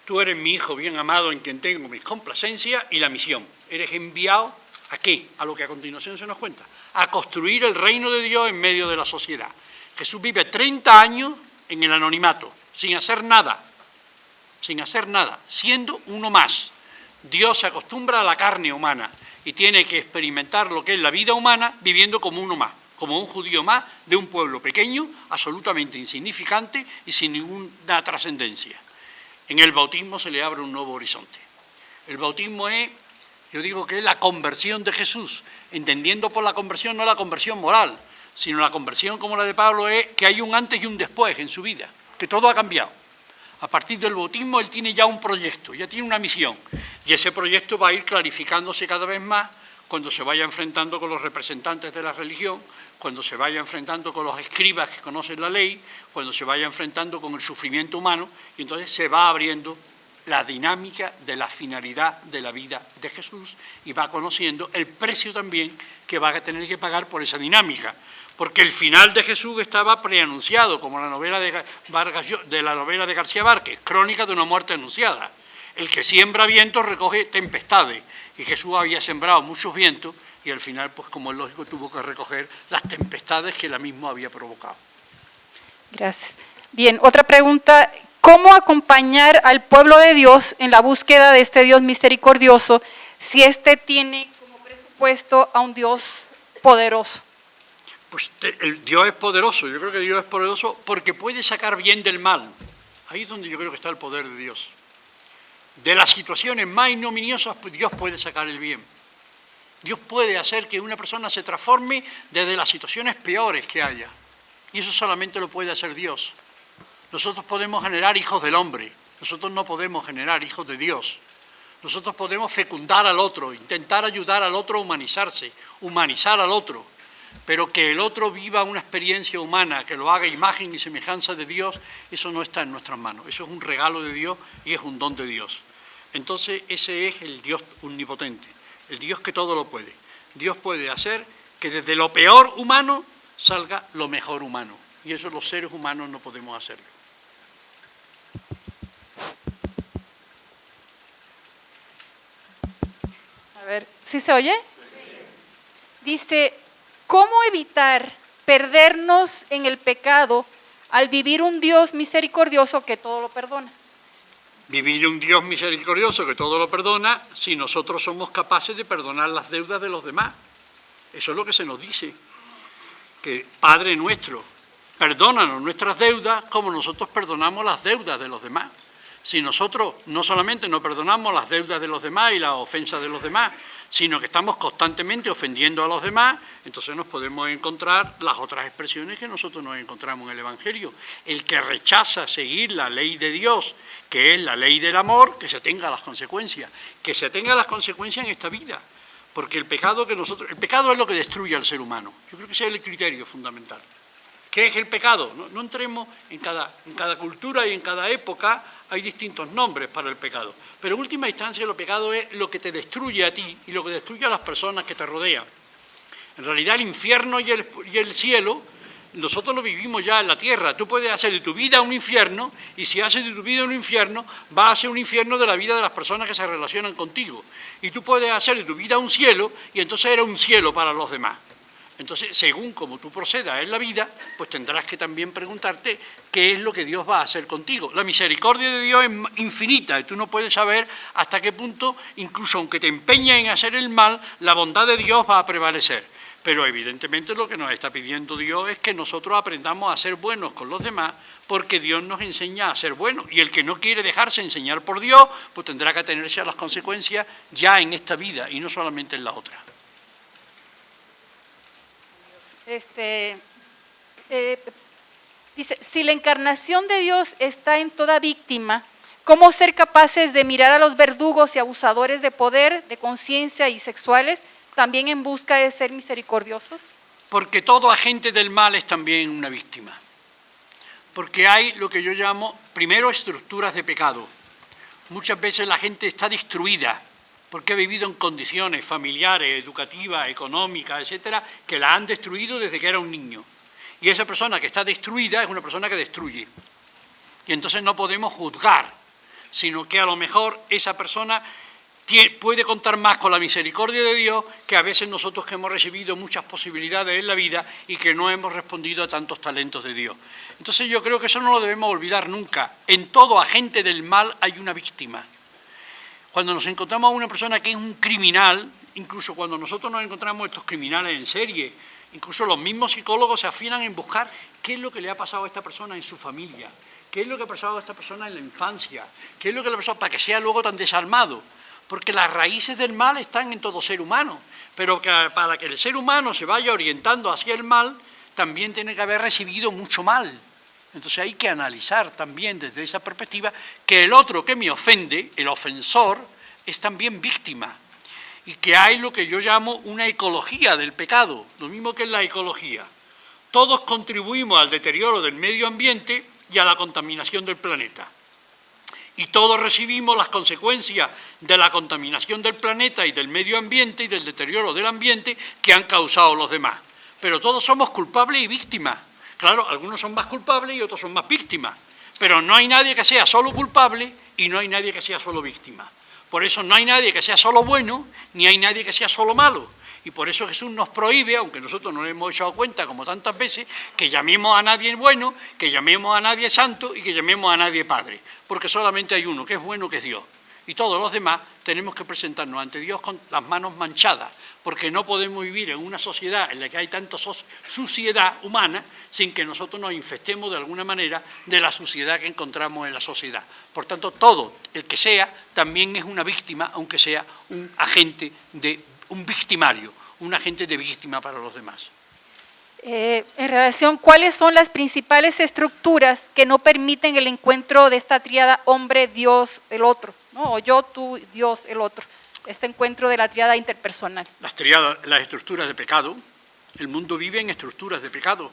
tú eres mi hijo bien amado en quien tengo mis complacencias, y la misión. Eres enviado ¿a qué? A lo que a continuación se nos cuenta. A construir el reino de Dios en medio de la sociedad. Jesús vive 30 años en el anonimato, sin hacer nada, siendo uno más. Dios se acostumbra a la carne humana y tiene que experimentar lo que es la vida humana viviendo como uno más, como un judío más de un pueblo pequeño, absolutamente insignificante y sin ninguna trascendencia. En el bautismo se le abre un nuevo horizonte. El bautismo es, yo digo que es la conversión de Jesús, entendiendo por la conversión no la conversión moral, sino la conversión como la de Pablo es que hay un antes y un después en su vida, que todo ha cambiado. A partir del bautismo él tiene ya un proyecto, ya tiene una misión, y ese proyecto va a ir clarificándose cada vez más cuando se vaya enfrentando con los representantes de la religión, cuando se vaya enfrentando con los escribas que conocen la ley, cuando se vaya enfrentando con el sufrimiento humano, y entonces se va abriendo la dinámica de la finalidad de la vida de Jesús y va conociendo el precio también que va a tener que pagar por esa dinámica. Porque el final de Jesús estaba preanunciado, como la novela de García Márquez, Crónica de una muerte anunciada. El que siembra vientos recoge tempestades, y Jesús había sembrado muchos vientos, y al final, pues como es lógico, tuvo que recoger las tempestades que él mismo había provocado. Gracias. Bien, otra pregunta, ¿cómo acompañar al pueblo de Dios en la búsqueda de este Dios misericordioso si éste tiene como presupuesto a un Dios poderoso? Pues el Dios es poderoso, yo creo que Dios es poderoso porque puede sacar bien del mal. Ahí es donde yo creo que está el poder de Dios. De las situaciones más ignominiosas, pues Dios puede sacar el bien. Dios puede hacer que una persona se transforme desde las situaciones peores que haya. Y eso solamente lo puede hacer Dios. Nosotros podemos generar hijos del hombre, nosotros no podemos generar hijos de Dios. Nosotros podemos fecundar al otro, intentar ayudar al otro a humanizarse, humanizar al otro. Pero que el otro viva una experiencia humana, que lo haga imagen y semejanza de Dios, eso no está en nuestras manos. Eso es un regalo de Dios y es un don de Dios. Entonces ese es el Dios omnipotente, el Dios que todo lo puede. Dios puede hacer que desde lo peor humano salga lo mejor humano. Y eso los seres humanos no podemos hacerlo. A ver, ¿sí se oye? Sí. Dice, ¿cómo evitar perdernos en el pecado al vivir un Dios misericordioso que todo lo perdona? Vivir un Dios misericordioso que todo lo perdona si nosotros somos capaces de perdonar las deudas de los demás. Eso es lo que se nos dice. que Padre nuestro, perdónanos nuestras deudas como nosotros perdonamos las deudas de los demás. Si nosotros no solamente no perdonamos las deudas de los demás y las ofensas de los demás, sino que estamos constantemente ofendiendo a los demás, entonces nos podemos encontrar las otras expresiones que nosotros nos encontramos en el Evangelio. El que rechaza seguir la ley de Dios, que es la ley del amor, que se atenga a las consecuencias, en esta vida. Porque el pecado es lo que destruye al ser humano. Yo creo que ese es el criterio fundamental. ¿Qué es el pecado? No entremos en cada cultura y en cada época hay distintos nombres para el pecado. Pero en última instancia el pecado es lo que te destruye a ti y lo que destruye a las personas que te rodean. En realidad el infierno y el cielo nosotros lo vivimos ya en la tierra. Tú puedes hacer de tu vida un infierno y si haces de tu vida un infierno va a ser un infierno de la vida de las personas que se relacionan contigo. Y tú puedes hacer de tu vida un cielo y entonces era un cielo para los demás. Entonces, según como tú procedas en la vida, pues tendrás que también preguntarte qué es lo que Dios va a hacer contigo. La misericordia de Dios es infinita y tú no puedes saber hasta qué punto, incluso aunque te empeñes en hacer el mal, la bondad de Dios va a prevalecer. Pero evidentemente lo que nos está pidiendo Dios es que nosotros aprendamos a ser buenos con los demás, porque Dios nos enseña a ser buenos. Y el que no quiere dejarse enseñar por Dios, pues tendrá que atenerse a las consecuencias ya en esta vida y no solamente en la otra. Dice, si la encarnación de Dios está en toda víctima, ¿cómo ser capaces de mirar a los verdugos y abusadores de poder, de conciencia y sexuales, también en busca de ser misericordiosos? Porque todo agente del mal es también una víctima. Porque hay lo que yo llamo, primero, estructuras de pecado. Muchas veces la gente está destruida porque ha vivido en condiciones familiares, educativas, económicas, etcétera, que la han destruido desde que era un niño. Y esa persona que está destruida es una persona que destruye. Y entonces no podemos juzgar, sino que a lo mejor esa persona puede contar más con la misericordia de Dios que a veces nosotros que hemos recibido muchas posibilidades en la vida y que no hemos respondido a tantos talentos de Dios. Entonces yo creo que eso no lo debemos olvidar nunca. En todo agente del mal hay una víctima. Cuando nos encontramos a una persona que es un criminal, incluso cuando nosotros nos encontramos estos criminales en serie, incluso los mismos psicólogos se afinan en buscar qué es lo que le ha pasado a esta persona en su familia, qué es lo que ha pasado a esta persona en la infancia, qué es lo que le ha pasado para que sea luego tan desalmado. Porque las raíces del mal están en todo ser humano, pero para que el ser humano se vaya orientando hacia el mal, también tiene que haber recibido mucho mal. Entonces hay que analizar también desde esa perspectiva que el otro que me ofende, el ofensor, es también víctima. Y que hay lo que yo llamo una ecología del pecado, lo mismo que en la ecología. Todos contribuimos al deterioro del medio ambiente y a la contaminación del planeta. Y todos recibimos las consecuencias de la contaminación del planeta y del medio ambiente y del deterioro del ambiente que han causado los demás. Pero todos somos culpables y víctimas. Claro, algunos son más culpables y otros son más víctimas, pero no hay nadie que sea solo culpable y no hay nadie que sea solo víctima. Por eso no hay nadie que sea solo bueno, ni hay nadie que sea solo malo. Y por eso Jesús nos prohíbe, aunque nosotros no le hemos echado cuenta como tantas veces, que llamemos a nadie bueno, que llamemos a nadie santo y que llamemos a nadie padre. Porque solamente hay uno que es bueno, que es Dios. Y todos los demás tenemos que presentarnos ante Dios con las manos manchadas, porque no podemos vivir en una sociedad en la que hay tanta suciedad humana sin que nosotros nos infestemos de alguna manera de la suciedad que encontramos en la sociedad. Por tanto, todo el que sea también es una víctima, aunque sea un agente un victimario, un agente de víctima para los demás. En relación, ¿cuáles son las principales estructuras que no permiten el encuentro de esta tríada hombre, Dios, el otro? ¿No? O yo, tú, Dios, el otro. Este encuentro de la tríada interpersonal. Las estructuras de pecado. El mundo vive en estructuras de pecado.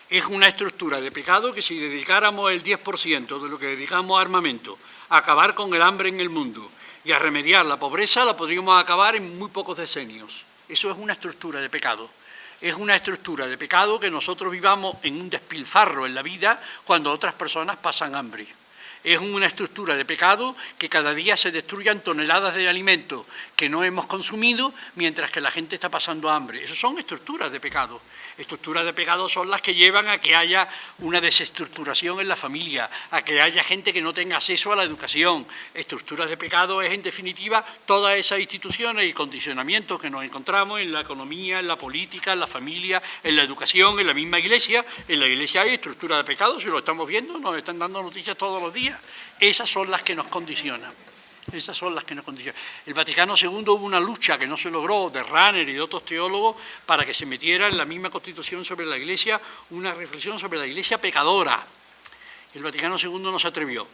Es una estructura de pecado que si dedicáramos el 10% de lo que dedicamos a armamento, a acabar con el hambre en el mundo y a remediar la pobreza, la podríamos acabar en muy pocos decenios. Eso es una estructura de pecado. Es una estructura de pecado que nosotros vivamos en un despilfarro en la vida cuando otras personas pasan hambre. es una estructura de pecado que cada día se destruyan toneladas de alimentos que no hemos consumido mientras que la gente está pasando hambre. Esas son estructuras de pecado. Estructuras de pecado son las que llevan a que haya una desestructuración en la familia, a que haya gente que no tenga acceso a la educación. Estructuras de pecado es, en definitiva, todas esas instituciones y condicionamientos que nos encontramos en la economía, en la política, en la familia, en la educación, en la misma Iglesia. En la Iglesia hay estructuras de pecado, si lo estamos viendo, nos están dando noticias todos los días. Esas son las que nos condicionan. Esas son las que nos condicionan. El Vaticano II hubo una lucha que no se logró de Rahner y de otros teólogos para que se metiera en la misma Constitución sobre la Iglesia una reflexión sobre la Iglesia pecadora. El Vaticano II no se atrevió.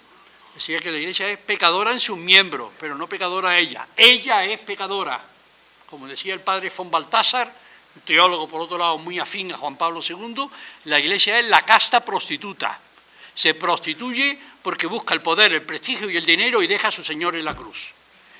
Decía que la Iglesia es pecadora en sus miembros, pero no pecadora ella. Ella es pecadora. Como decía el padre von Balthasar, un teólogo por otro lado muy afín a Juan Pablo II, la Iglesia es la casta prostituta. Se prostituye porque busca el poder, el prestigio y el dinero y deja a su Señor en la cruz.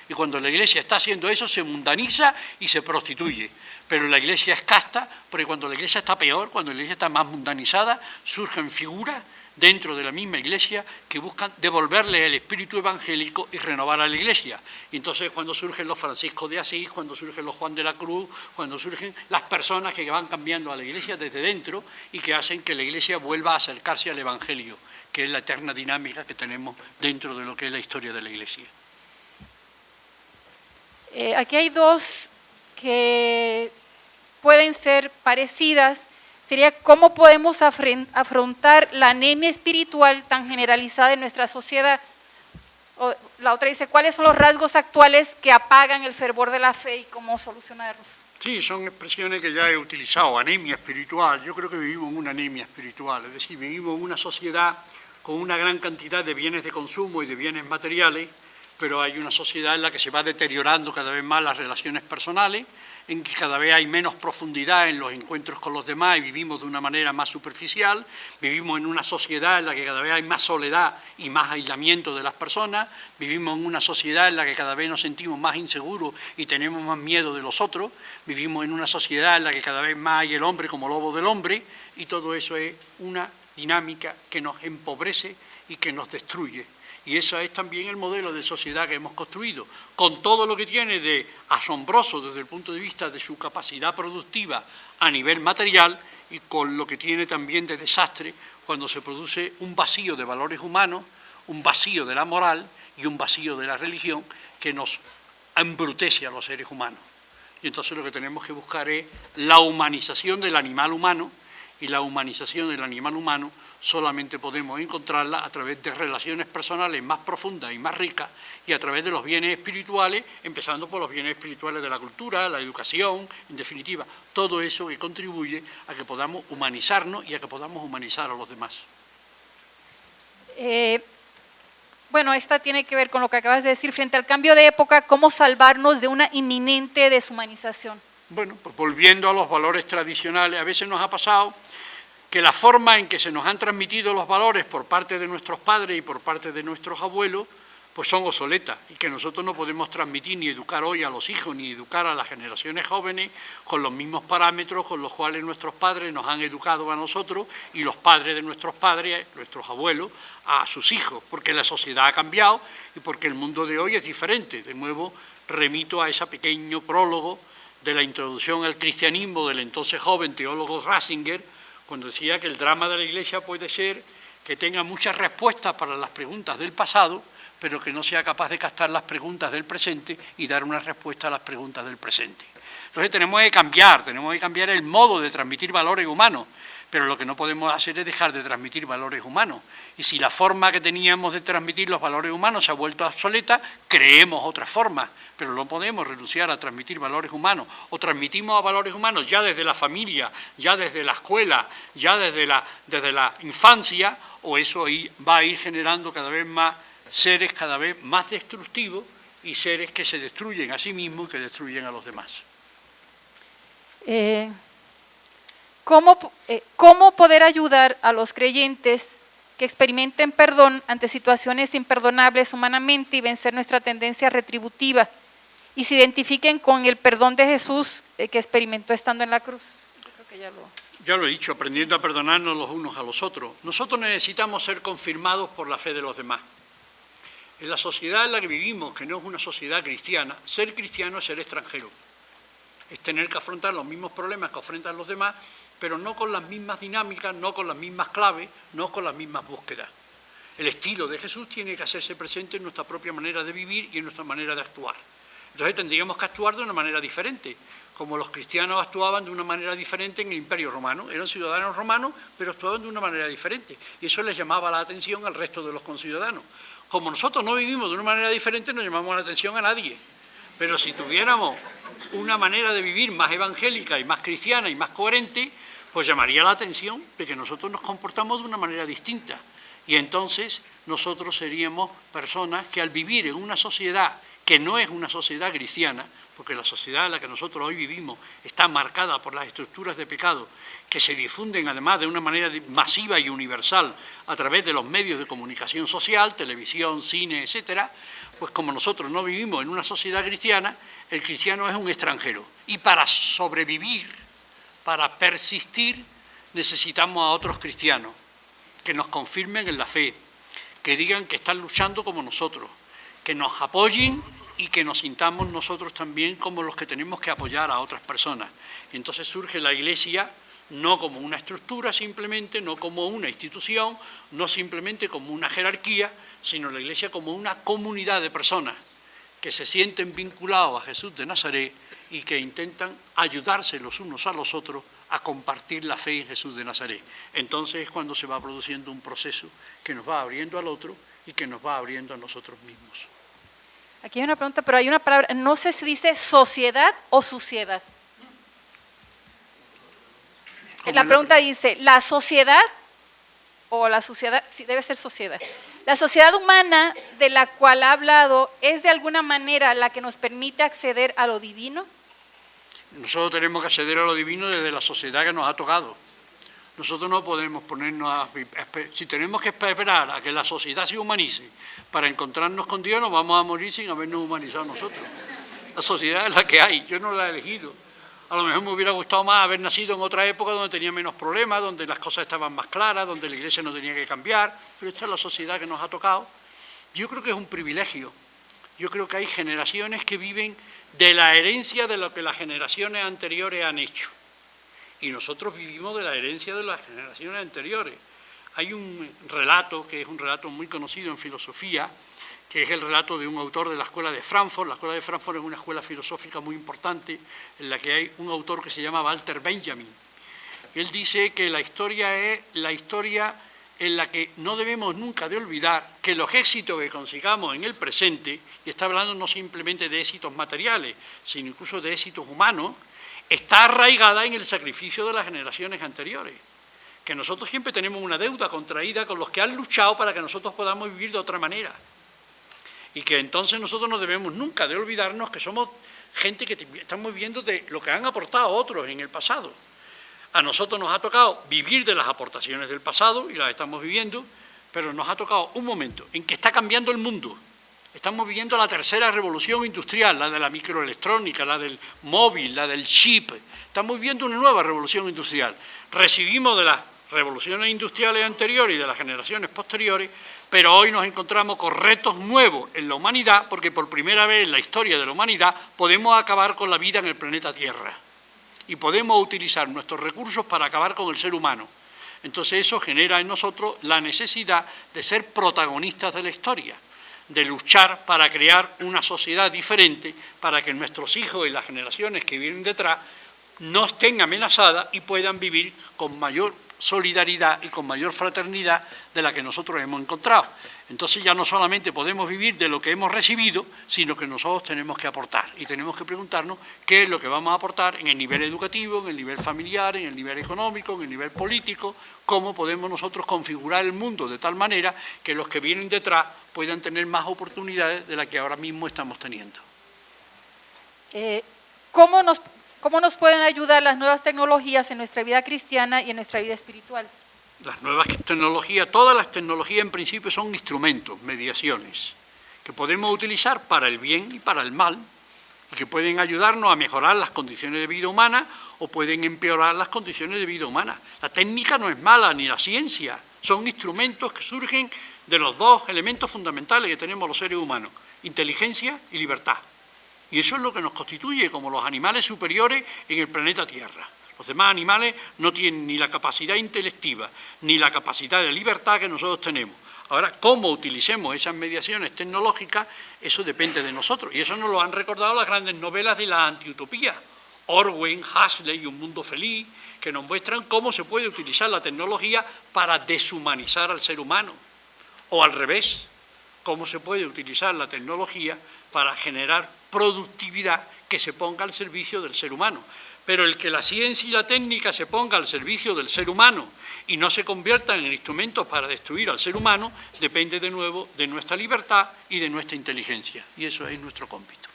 Y cuando la Iglesia está haciendo eso, se mundaniza y se prostituye. Pero la Iglesia es casta, porque cuando la Iglesia está peor, cuando la Iglesia está más mundanizada, surgen figuras dentro de la misma Iglesia que buscan devolverle el espíritu evangélico y renovar a la Iglesia. Y entonces cuando surgen los Franciscos de Asís, cuando surgen los Juan de la Cruz, cuando surgen las personas que van cambiando a la Iglesia desde dentro y que hacen que la Iglesia vuelva a acercarse al Evangelio, que es la eterna dinámica que tenemos dentro de lo que es la historia de la Iglesia. Aquí hay dos que pueden ser parecidas. Sería cómo podemos afrontar la anemia espiritual tan generalizada en nuestra sociedad. La otra dice, ¿cuáles son los rasgos actuales que apagan el fervor de la fe y cómo solucionarlos? Sí, son expresiones que ya he utilizado, anemia espiritual. Yo creo que vivimos en una anemia espiritual, es decir, vivimos en una sociedad con una gran cantidad de bienes de consumo y de bienes materiales, pero hay una sociedad en la que se va deteriorando cada vez más las relaciones personales, en que cada vez hay menos profundidad en los encuentros con los demás y vivimos de una manera más superficial, vivimos en una sociedad en la que cada vez hay más soledad y más aislamiento de las personas, vivimos en una sociedad en la que cada vez nos sentimos más inseguros y tenemos más miedo de los otros, vivimos en una sociedad en la que cada vez más hay el hombre como lobo del hombre, y todo eso es una dinámica que nos empobrece y que nos destruye. Y ese es también el modelo de sociedad que hemos construido, con todo lo que tiene de asombroso desde el punto de vista de su capacidad productiva a nivel material y con lo que tiene también de desastre cuando se produce un vacío de valores humanos, un vacío de la moral y un vacío de la religión que nos embrutece a los seres humanos. Y entonces lo que tenemos que buscar es la humanización del animal humano, y la humanización del animal humano solamente podemos encontrarla a través de relaciones personales más profundas y más ricas y a través de los bienes espirituales, empezando por los bienes espirituales de la cultura, la educación, en definitiva, todo eso que contribuye a que podamos humanizarnos y a que podamos humanizar a los demás. Bueno, esta tiene que ver con lo que acabas de decir, frente al cambio de época, ¿cómo salvarnos de una inminente deshumanización? Bueno, pues volviendo a los valores tradicionales, a veces nos ha pasado que la forma en que se nos han transmitido los valores por parte de nuestros padres y por parte de nuestros abuelos, pues son obsoletas y que nosotros no podemos transmitir ni educar hoy a los hijos ni educar a las generaciones jóvenes con los mismos parámetros con los cuales nuestros padres nos han educado a nosotros y los padres de nuestros padres, nuestros abuelos, a sus hijos, porque la sociedad ha cambiado y porque el mundo de hoy es diferente. De nuevo, remito a ese pequeño prólogo de la introducción al cristianismo del entonces joven teólogo Ratzinger, cuando decía que el drama de la Iglesia puede ser que tenga muchas respuestas para las preguntas del pasado, pero que no sea capaz de captar las preguntas del presente y dar una respuesta a las preguntas del presente. Entonces tenemos que cambiar el modo de transmitir valores humanos, pero lo que no podemos hacer es dejar de transmitir valores humanos. Y si la forma que teníamos de transmitir los valores humanos se ha vuelto obsoleta, creemos otras formas, pero no podemos renunciar a transmitir valores humanos. O transmitimos a valores humanos ya desde la familia, ya desde la escuela, ya desde la infancia, o eso va a ir generando cada vez más seres cada vez más destructivos y seres que se destruyen a sí mismos y que destruyen a los demás. ¿Cómo poder ayudar a los creyentes que experimenten perdón ante situaciones imperdonables humanamente y vencer nuestra tendencia retributiva y se identifiquen con el perdón de Jesús que experimentó estando en la cruz? Yo creo que ya lo he dicho, aprendiendo a perdonarnos los unos a los otros. Nosotros necesitamos ser confirmados por la fe de los demás. En la sociedad en la que vivimos, que no es una sociedad cristiana, ser cristiano es ser extranjero. Es tener que afrontar los mismos problemas que afrontan los demás, pero no con las mismas dinámicas, no con las mismas claves, no con las mismas búsquedas. El estilo de Jesús tiene que hacerse presente en nuestra propia manera de vivir y en nuestra manera de actuar. Entonces tendríamos que actuar de una manera diferente, como los cristianos actuaban de una manera diferente en el Imperio Romano. Eran ciudadanos romanos, pero actuaban de una manera diferente. Y eso les llamaba la atención al resto de los conciudadanos. Como nosotros no vivimos de una manera diferente, no llamamos la atención a nadie. Pero si tuviéramos una manera de vivir más evangélica y más cristiana y más coherente, pues llamaría la atención de que nosotros nos comportamos de una manera distinta. Y entonces nosotros seríamos personas que al vivir en una sociedad que no es una sociedad cristiana, porque la sociedad en la que nosotros hoy vivimos está marcada por las estructuras de pecado que se difunden además de una manera masiva y universal a través de los medios de comunicación social, televisión, cine, etcétera, pues como nosotros no vivimos en una sociedad cristiana, el cristiano es un extranjero. Y para sobrevivir, para persistir, necesitamos a otros cristianos que nos confirmen en la fe, que digan que están luchando como nosotros, que nos apoyen y que nos sintamos nosotros también como los que tenemos que apoyar a otras personas. Y entonces surge la Iglesia no como una estructura simplemente, no como una institución, no simplemente como una jerarquía, sino la Iglesia como una comunidad de personas que se sienten vinculados a Jesús de Nazaret y que intentan ayudarse los unos a los otros a compartir la fe en Jesús de Nazaret. Entonces es cuando se va produciendo un proceso que nos va abriendo al otro y que nos va abriendo a nosotros mismos. Aquí hay una pregunta, pero hay una palabra, no sé si dice sociedad o suciedad. La pregunta dice, ¿la sociedad o la suciedad? Sí, debe ser sociedad. La sociedad humana de la cual ha hablado es de alguna manera la que nos permite acceder a lo divino. Nosotros tenemos que acceder a lo divino desde la sociedad que nos ha tocado. Nosotros no podemos ponernos si tenemos que esperar a que la sociedad se humanice para encontrarnos con Dios, nos vamos a morir sin habernos humanizado nosotros. La sociedad es la que hay, yo no la he elegido. A lo mejor me hubiera gustado más haber nacido en otra época donde tenía menos problemas, donde las cosas estaban más claras, donde la Iglesia no tenía que cambiar, pero esta es la sociedad que nos ha tocado. Yo creo que es un privilegio. Yo creo que hay generaciones que viven de la herencia de lo que las generaciones anteriores han hecho. Y nosotros vivimos de la herencia de las generaciones anteriores. Hay un relato, que es un relato muy conocido en filosofía, que es el relato de un autor de la Escuela de Frankfurt. La Escuela de Frankfurt es una escuela filosófica muy importante, en la que hay un autor que se llama Walter Benjamin. Él dice que la historia es la historia en la que no debemos nunca de olvidar que los éxitos que consigamos en el presente, y está hablando no simplemente de éxitos materiales, sino incluso de éxitos humanos, está arraigada en el sacrificio de las generaciones anteriores. Que nosotros siempre tenemos una deuda contraída con los que han luchado para que nosotros podamos vivir de otra manera. Y que entonces nosotros no debemos nunca de olvidarnos que somos gente que estamos viviendo de lo que han aportado otros en el pasado. A nosotros nos ha tocado vivir de las aportaciones del pasado y las estamos viviendo, pero nos ha tocado un momento en que está cambiando el mundo. Estamos viviendo la tercera revolución industrial, la de la microelectrónica, la del móvil, la del chip. Estamos viviendo una nueva revolución industrial. Recibimos de las revoluciones industriales anteriores y de las generaciones posteriores, pero hoy nos encontramos con retos nuevos en la humanidad, porque por primera vez en la historia de la humanidad podemos acabar con la vida en el planeta Tierra y podemos utilizar nuestros recursos para acabar con el ser humano. Entonces eso genera en nosotros la necesidad de ser protagonistas de la historia, de luchar para crear una sociedad diferente, para que nuestros hijos y las generaciones que vienen detrás no estén amenazadas y puedan vivir con mayor solidaridad y con mayor fraternidad de la que nosotros hemos encontrado. Entonces ya no solamente podemos vivir de lo que hemos recibido, sino que nosotros tenemos que aportar y tenemos que preguntarnos qué es lo que vamos a aportar en el nivel educativo, en el nivel familiar, en el nivel económico, en el nivel político, cómo podemos nosotros configurar el mundo de tal manera que los que vienen detrás puedan tener más oportunidades de las que ahora mismo estamos teniendo. ¿Cómo nos pueden ayudar las nuevas tecnologías en nuestra vida cristiana y en nuestra vida espiritual? Las nuevas tecnologías, todas las tecnologías en principio son instrumentos, mediaciones, que podemos utilizar para el bien y para el mal, y que pueden ayudarnos a mejorar las condiciones de vida humana o pueden empeorar las condiciones de vida humana. La técnica no es mala, ni la ciencia, son instrumentos que surgen de los dos elementos fundamentales que tenemos los seres humanos, inteligencia y libertad. Y eso es lo que nos constituye como los animales superiores en el planeta Tierra. Los demás animales no tienen ni la capacidad intelectiva ni la capacidad de libertad que nosotros tenemos. Ahora, cómo utilicemos esas mediaciones tecnológicas, eso depende de nosotros. Y eso nos lo han recordado las grandes novelas de la antiutopía. Orwell, Huxley y Un mundo feliz, que nos muestran cómo se puede utilizar la tecnología para deshumanizar al ser humano. O al revés, cómo se puede utilizar la tecnología para generar productividad que se ponga al servicio del ser humano. Pero el que la ciencia y la técnica se ponga al servicio del ser humano y no se conviertan en instrumentos para destruir al ser humano, depende de nuevo de nuestra libertad y de nuestra inteligencia. Y eso es nuestro cómpito.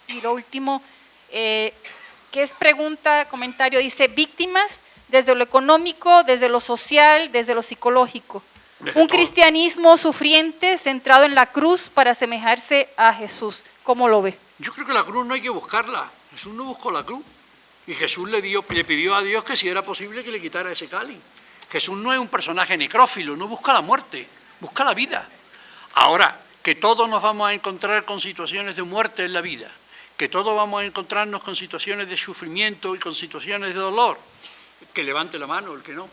Y lo último, que es pregunta, comentario, dice, víctimas desde lo económico, desde lo social, desde lo psicológico. Un cristianismo sufriente centrado en la cruz para asemejarse a Jesús. ¿Cómo lo ve? Yo creo que la cruz no hay que buscarla. Jesús no buscó la cruz. Y Jesús le pidió a Dios que si era posible que le quitara ese cáliz. Jesús no es un personaje necrófilo, no busca la muerte, busca la vida. Ahora, que todos nos vamos a encontrar con situaciones de muerte en la vida, que todos vamos a encontrarnos con situaciones de sufrimiento y con situaciones de dolor, que levante la mano el que no.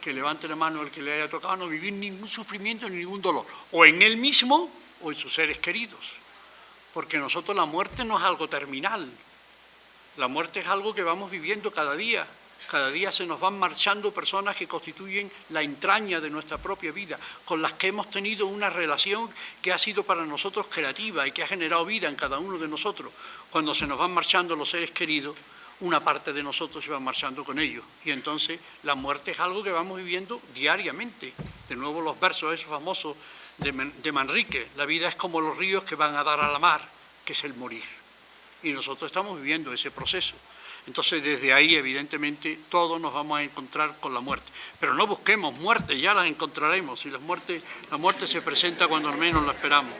Que levante la mano el que le haya tocado no vivir ningún sufrimiento ni ningún dolor, o en él mismo o en sus seres queridos. Porque nosotros la muerte no es algo terminal, la muerte es algo que vamos viviendo cada día. Cada día se nos van marchando personas que constituyen la entraña de nuestra propia vida, con las que hemos tenido una relación que ha sido para nosotros creativa y que ha generado vida en cada uno de nosotros. Cuando se nos van marchando los seres queridos, una parte de nosotros se va marchando con ellos. Y entonces la muerte es algo que vamos viviendo diariamente. De nuevo los versos esos famosos de Manrique, la vida es como los ríos que van a dar a la mar, que es el morir. Y nosotros estamos viviendo ese proceso. Entonces desde ahí evidentemente todos nos vamos a encontrar con la muerte. Pero no busquemos muerte, ya las encontraremos. Y la muerte se presenta cuando al menos la esperamos.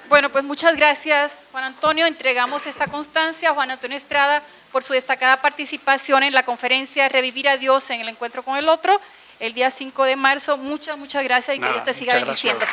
Bueno, pues muchas gracias, Juan Antonio. Entregamos esta constancia a Juan Antonio Estrada por su destacada participación en la conferencia Revivir a Dios en el encuentro con el otro, el día 5 de marzo. Muchas gracias y que Dios te siga bendiciendo.